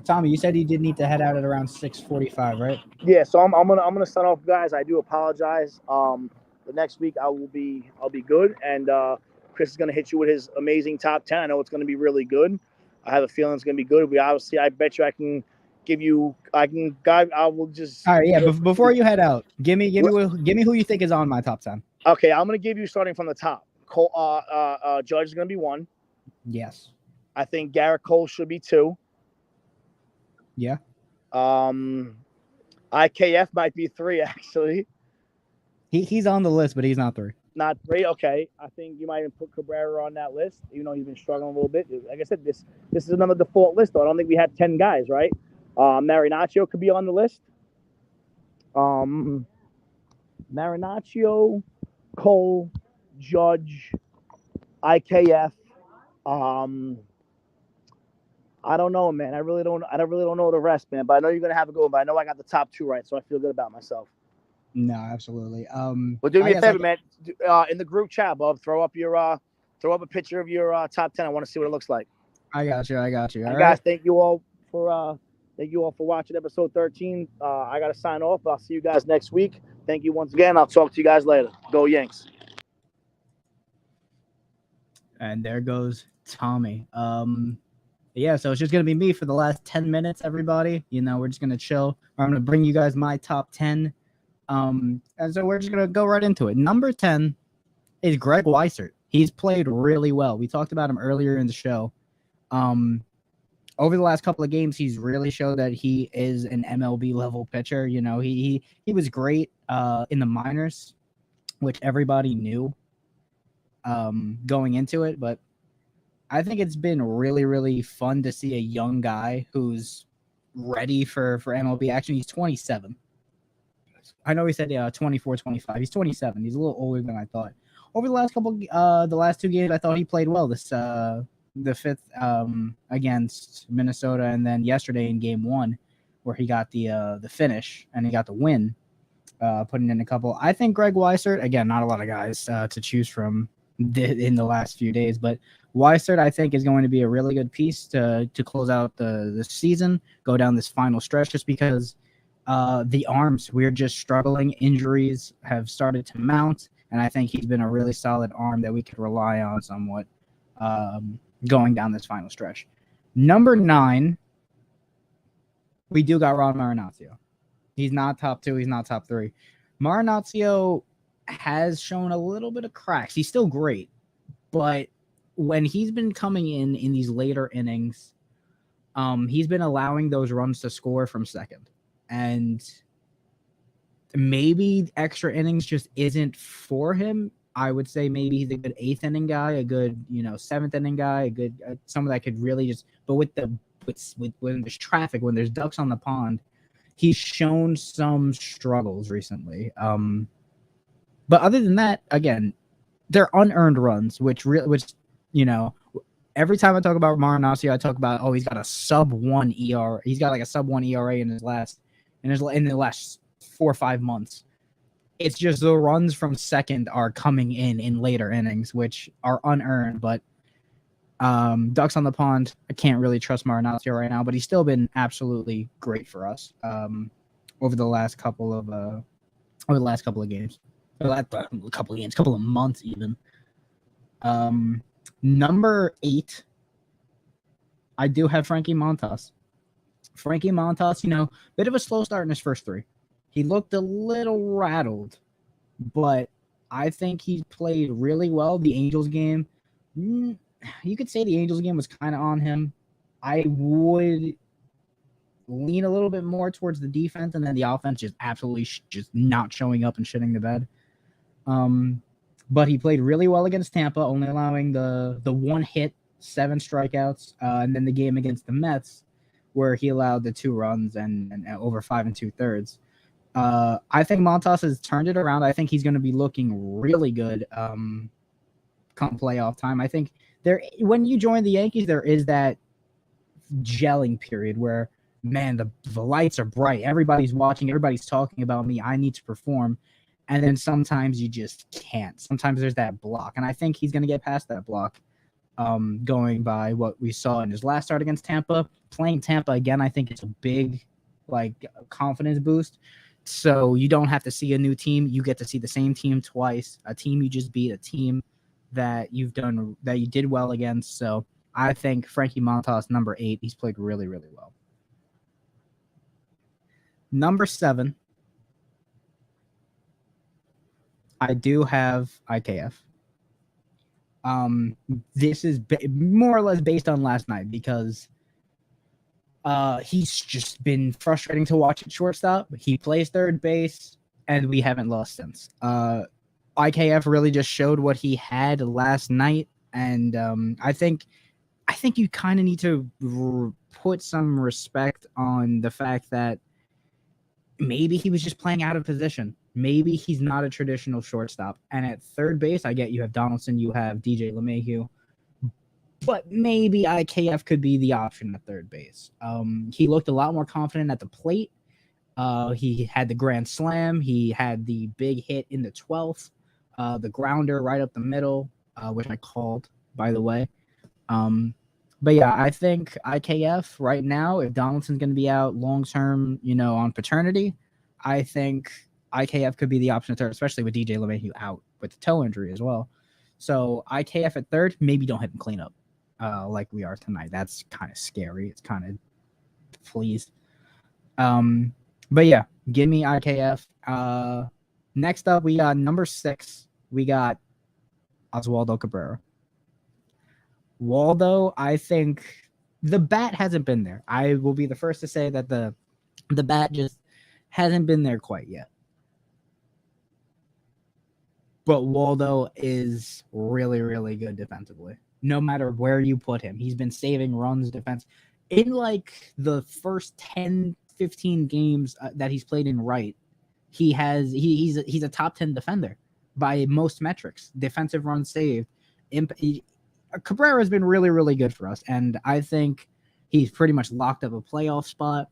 Speaker 1: Tommy, you said you did need to head out at around 6:45, right?
Speaker 2: Yeah, so I'm gonna sign off, guys. I do apologize. The next week I'll be good, and Chris is gonna hit you with his amazing top 10. I know it's gonna be really good. I have a feeling it's gonna be good. I bet you I can give you. I will just.
Speaker 1: All right, yeah. Before you head out, give me who you think is on my top 10.
Speaker 2: Okay, I'm gonna give you starting from the top. Cole, Judge is gonna be 1.
Speaker 1: Yes.
Speaker 2: I think Garrett Cole should be 2.
Speaker 1: Yeah.
Speaker 2: IKF might be 3, actually.
Speaker 1: He's on the list, but he's not 3.
Speaker 2: Not 3, okay. I think you might even put Cabrera on that list, even though he's been struggling a little bit. Like I said, this is another default list, though. I don't think we had 10 guys, right? Maranathio could be on the list. Maranathio, Cole, Judge, IKF. I don't know, man. I really don't know the rest, man. But I know you're gonna have a good one. But I know I got the top 2 right, so I feel good about myself.
Speaker 1: No, absolutely.
Speaker 2: Well, do me a favor, man. In the group chat, Bob, throw up a picture of your top 10. I want to see what it looks like.
Speaker 1: I got you. All
Speaker 2: guys,
Speaker 1: right.
Speaker 2: thank you all for watching episode 13. I gotta sign off. I'll see you guys next week. Thank you once again. I'll talk to you guys later. Go Yanks.
Speaker 1: And there goes Tommy. Yeah, so it's just gonna be me for the last 10 minutes, everybody. We're just gonna chill. I'm gonna bring you guys my top 10. And so we're just gonna go right into it. Number 10 is Greg Weisert. He's played really well. We talked about him earlier in the show. Over the last couple of games, he's really showed that he is an MLB level pitcher. He was great in the minors, which everybody knew going into it. But I think it's been really, really fun to see a young guy who's ready for MLB action. He's 27. I know he said 24, 25. He's 27. He's a little older than I thought. Over the last two games, I thought he played well. The fifth against Minnesota, and then yesterday in game 1, where he got the finish and he got the win, putting in a couple. I think Greg Weisert, again, not a lot of guys to choose from in the last few days, but Weisert, I think, is going to be a really good piece to close out the season, go down this final stretch, just because the arms, we're just struggling. Injuries have started to mount, and I think he's been a really solid arm that we could rely on somewhat going down this final stretch. Number 9, we do got Ron Maranathio. He's not top 2. He's not top 3. Maranathio has shown a little bit of cracks. He's still great, but when he's been coming in these later innings, he's been allowing those runs to score from second. And maybe extra innings just isn't for him. I would say maybe he's a good 8th inning guy, a good 7th inning guy, a good someone that could really just. But with when there's traffic, when there's ducks on the pond, he's shown some struggles recently. But other than that, again, they're unearned runs, which every time I talk about Maranathio, I talk about he's got a sub-1 ERA. He's got like a sub-1 ERA in the last 4 or 5 months. It's just the runs from second are coming in later innings, which are unearned. But ducks on the pond, I can't really trust Maranathio right now, but he's still been absolutely great for us over the last couple of games, couple of months even. Number 8, I do have Frankie Montas. Frankie Montas, bit of a slow start in his first 3. He looked a little rattled, but I think he played really well. The Angels game, you could say the Angels game was kind of on him. I would lean a little bit more towards the defense, and then the offense just absolutely just not showing up and shitting the bed. But he played really well against Tampa, only allowing the 1 hit, 7 strikeouts, and then the game against the Mets, where he allowed the 2 runs and over 5 2/3. I think Montas has turned it around. I think he's going to be looking really good come playoff time. I think when you join the Yankees, there is that gelling period where, man, the lights are bright. Everybody's watching. Everybody's talking about me. I need to perform. And then sometimes you just can't. Sometimes there's that block. And I think he's going to get past that block going by what we saw in his last start against Tampa. Playing Tampa again, I think it's a big confidence boost. So you don't have to see a new team. You get to see the same team twice, a team you just beat, a team that you did well against. So I think Frankie Montas, number 8, he's played really, really well. Number 7, I do have IKF. This is more or less based on last night because he's just been frustrating to watch at shortstop. He plays third base, and we haven't lost since. IKF really just showed what he had last night, and I think you kind of need to put some respect on the fact that maybe he was just playing out of position. Maybe he's not a traditional shortstop. And at third base, I get you have Donaldson, you have DJ LeMahieu, but maybe IKF could be the option at third base. He looked a lot more confident at the plate. He had the grand slam. He had the big hit in the 12th, the grounder right up the middle, which I called, by the way. But yeah, I think IKF right now, if Donaldson's going to be out long-term, on paternity, I think IKF could be the option at third, especially with DJ LeMahieu out with the toe injury as well. So IKF at third, maybe don't hit him clean up. like we are tonight. That's kind of scary. It's kind of pleased. But yeah, give me IKF. Next up, we got number 6. We got Oswaldo Cabrera. Waldo, I think the bat hasn't been there. I will be the first to say that the bat just hasn't been there quite yet. But Waldo is really, really good defensively. No matter where you put him, he's been saving runs defense. In like the first 10, 15 games that he's played in right, he's a top 10 defender by most metrics. Defensive runs saved. Cabrera has been really, really good for us. And I think he's pretty much locked up a playoff spot.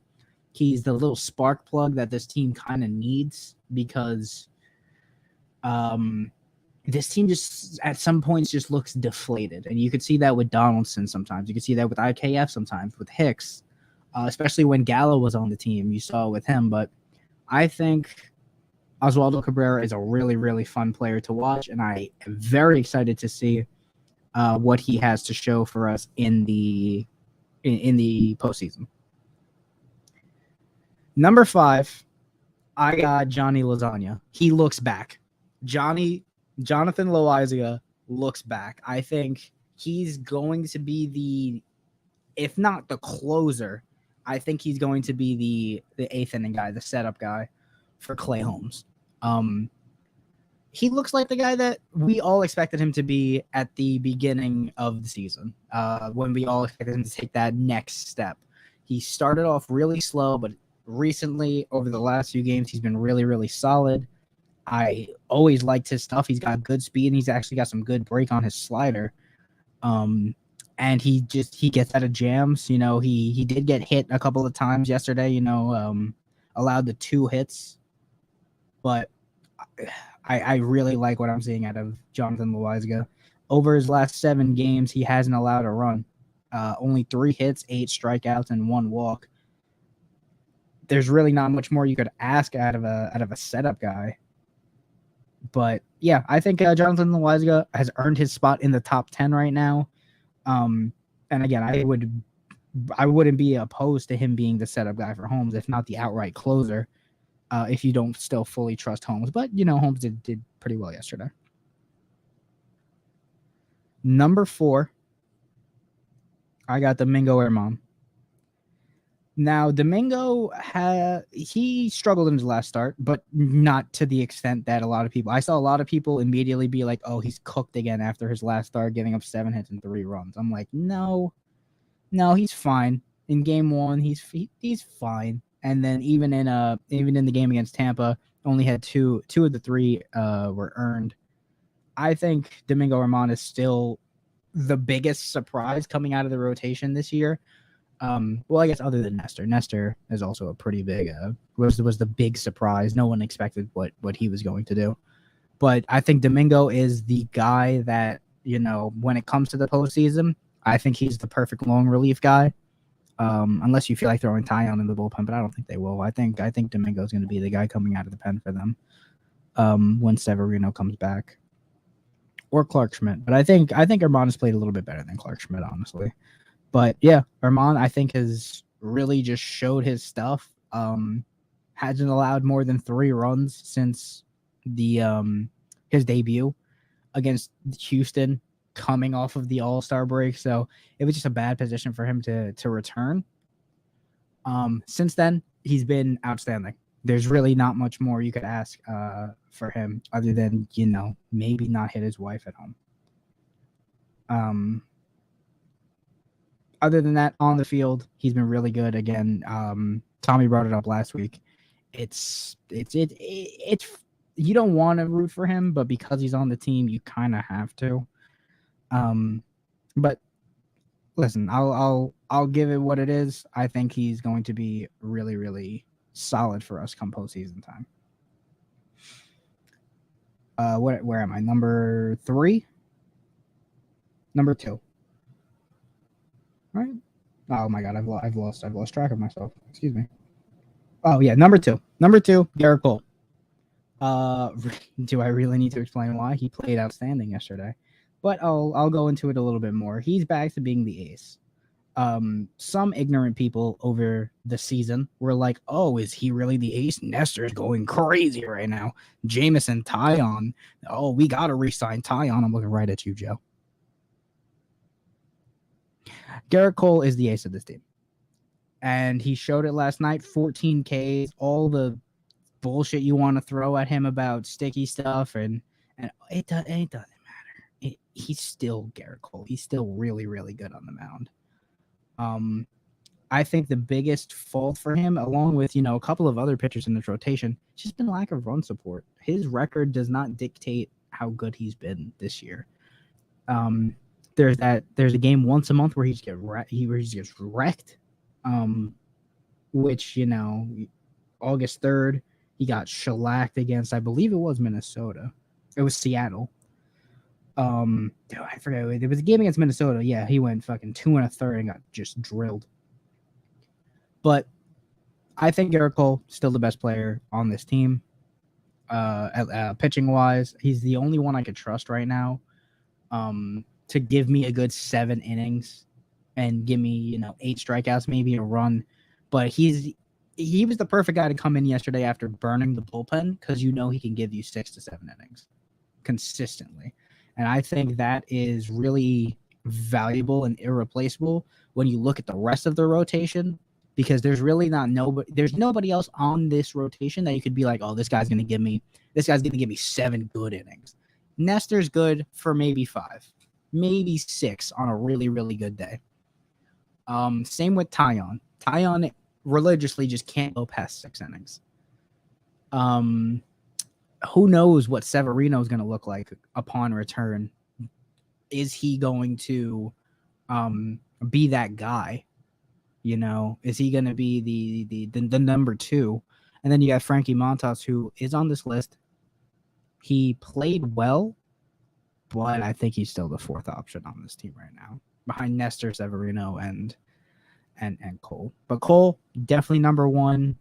Speaker 1: He's the little spark plug that this team kind of needs because this team just at some points just looks deflated. And you could see that with Donaldson sometimes. You could see that with IKF sometimes, with Hicks, especially when Gallo was on the team. You saw it with him. But I think Oswaldo Cabrera is a really, really fun player to watch. And I am very excited to see what he has to show for us in the postseason. Number 5, I got Johnny Lasagna. He looks back. Jonathan Loaizaga looks back. I think he's going to be if not the closer, I think he's going to be the 8th inning guy, the setup guy for Clay Holmes. He looks like the guy that we all expected him to be at the beginning of the season, when we all expected him to take that next step. He started off really slow, but recently, over the last few games, he's been really, really solid. I always liked his stuff. He's got good speed, and he's actually got some good break on his slider. And he gets out of jams. You know, he did get hit a couple of times yesterday. You know, allowed the 2 hits, but I really like what I'm seeing out of Jonathan Loaizaga. Over his last 7 games, he hasn't allowed a run. Only 3 hits, 8 strikeouts, and 1 walk. There's really not much more you could ask out of a setup guy. But yeah, I think Jonathan Loaizaga has earned his spot in the top 10 right now. And again, I wouldn't be opposed to him being the setup guy for Holmes, if not the outright closer, if you don't still fully trust Holmes. But you know, Holmes did pretty well yesterday. Number 4, I got Domingo Herman. Now, Domingo, he struggled in his last start, but not to the extent that a lot of people... I saw a lot of people immediately be like, oh, he's cooked again after his last start, giving up 7 hits and 3 runs. I'm like, no, he's fine. In game 1, he's fine. And then even in the game against Tampa, only had two of the 3 were earned. I think Domingo Herman is still the biggest surprise coming out of the rotation this year. Well, I guess other than Nestor. Nestor is also a pretty big was the big surprise. No one expected what he was going to do. But I think Domingo is the guy that, you know, when it comes to the postseason, I think he's the perfect long relief guy. Unless you feel like throwing Tyon in the bullpen, but I don't think they will. I think Domingo is going to be the guy coming out of the pen for them when Severino comes back, or Clark Schmidt. But I think Herman has played a little bit better than Clark Schmidt, honestly. But yeah, Herman, I think, has really just showed his stuff. Hasn't allowed more than 3 runs since his debut against Houston, coming off of the All-Star break. So it was just a bad position for him to return. Since then, he's been outstanding. There's really not much more you could ask for him other than, you know, maybe not hit his wife at home. Other than that, on the field, he's been really good. Again, Tommy brought it up last week. It's you don't want to root for him, but because he's on the team, you kind of have to. But listen, I'll give it what it is. I think he's going to be really, really solid for us come postseason time. Where am I? Number 3? Number 2. Right? Oh my God, I've lost track of myself. Excuse me. Oh yeah, number 2, Garrett Cole. Do I really need to explain why? He played outstanding yesterday. but I'll go into it a little bit more. He's back to being the ace. Some ignorant people over the season were like, "Oh, is he really the ace? Nestor's going crazy right now. Jameson, Tyon. Oh, we gotta re-sign Tyon." I'm looking right at you, Joe. Garrett Cole is the ace of this team, and he showed it last night. 14 Ks, all the bullshit you want to throw at him about sticky stuff, and it doesn't matter. He's still Garrett Cole. He's still really, really good on the mound. I think the biggest fault for him, along with a couple of other pitchers in this rotation, has just been lack of run support. His record does not dictate how good he's been this year. There's a game once a month where he gets wrecked. Which August 3rd he got shellacked against, I believe it was Minnesota. It was Seattle. I forget. There was a game against Minnesota. Yeah, he went fucking 2 1/3 and got just drilled. But I think Garrett Cole still the best player on this team. Pitching wise, he's the only one I could trust right now. To give me a good 7 innings and give me 8 strikeouts, maybe a run. But he was the perfect guy to come in yesterday after burning the bullpen, because he can give you 6 to 7 innings consistently. And I think that is really valuable and irreplaceable when you look at the rest of the rotation, because there's really there's nobody else on this rotation that you could be like, oh, this guy's gonna give me 7 good innings. Nestor's good for maybe 5, maybe 6 on a really, really good day. Same with Tyon. Tyon religiously just can't go past 6 innings. Who knows what Severino is going to look like upon return? Is he going to be that guy? Is he going to be the number 2? And then you got Frankie Montas, who is on this list. He played well, but I think he's still the 4th option on this team right now, behind Nestor, Severino, and Cole. But Cole definitely number 1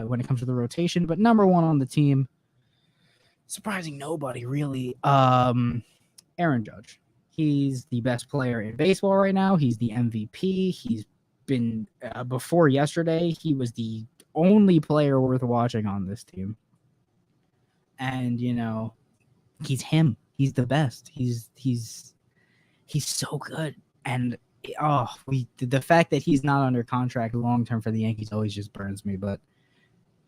Speaker 1: when it comes to the rotation, but number 1 on the team. Surprising nobody, really. Aaron Judge. He's the best player in baseball right now. He's the MVP. He's been, before yesterday, he was the only player worth watching on this team. And, he's him. He's the best. He's so good. And, the fact that he's not under contract long-term for the Yankees always just burns me, but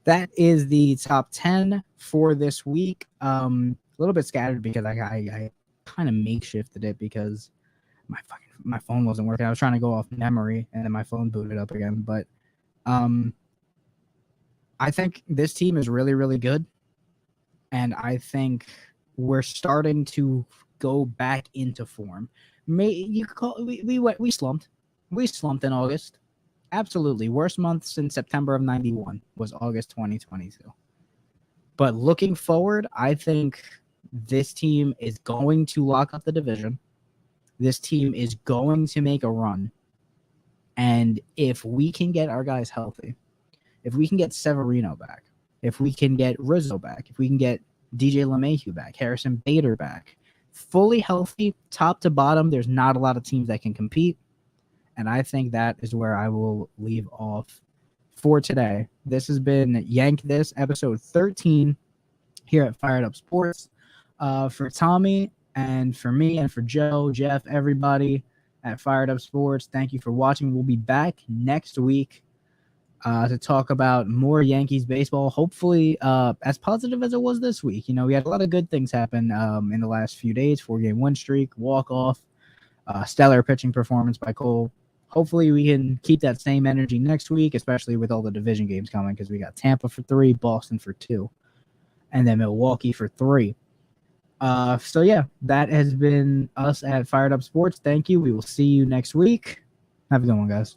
Speaker 1: that is the top 10 for this week. A little bit scattered because I kind of makeshifted it because my phone wasn't working. I was trying to go off memory, and then my phone booted up again. But I think this team is really, really good, and I think we're starting to go back into form. You could call we slumped. We slumped in August. Absolutely. Worst month since September of 91 was August 2022. But looking forward, I think this team is going to lock up the division. This team is going to make a run. And if we can get our guys healthy, if we can get Severino back, if we can get Rizzo back, if we can get DJ LeMahieu back, Harrison Bader back, fully healthy, top to bottom, there's not a lot of teams that can compete. And I think that is where I will leave off for today. This has been Yank This, episode 13 here at Fired Up Sports. For Tommy and for me and for Joe, Jeff, everybody at Fired Up Sports, thank you for watching. We'll be back next week to talk about more Yankees baseball, hopefully as positive as it was this week. We had a lot of good things happen in the last few days. 4-game win streak, walk-off, stellar pitching performance by Cole. Hopefully we can keep that same energy next week, especially with all the division games coming, because we got Tampa for 3, Boston for 2, and then Milwaukee for 3. So yeah, that has been us at Fired Up Sports. Thank you. We will see you next week. Have a good one, guys.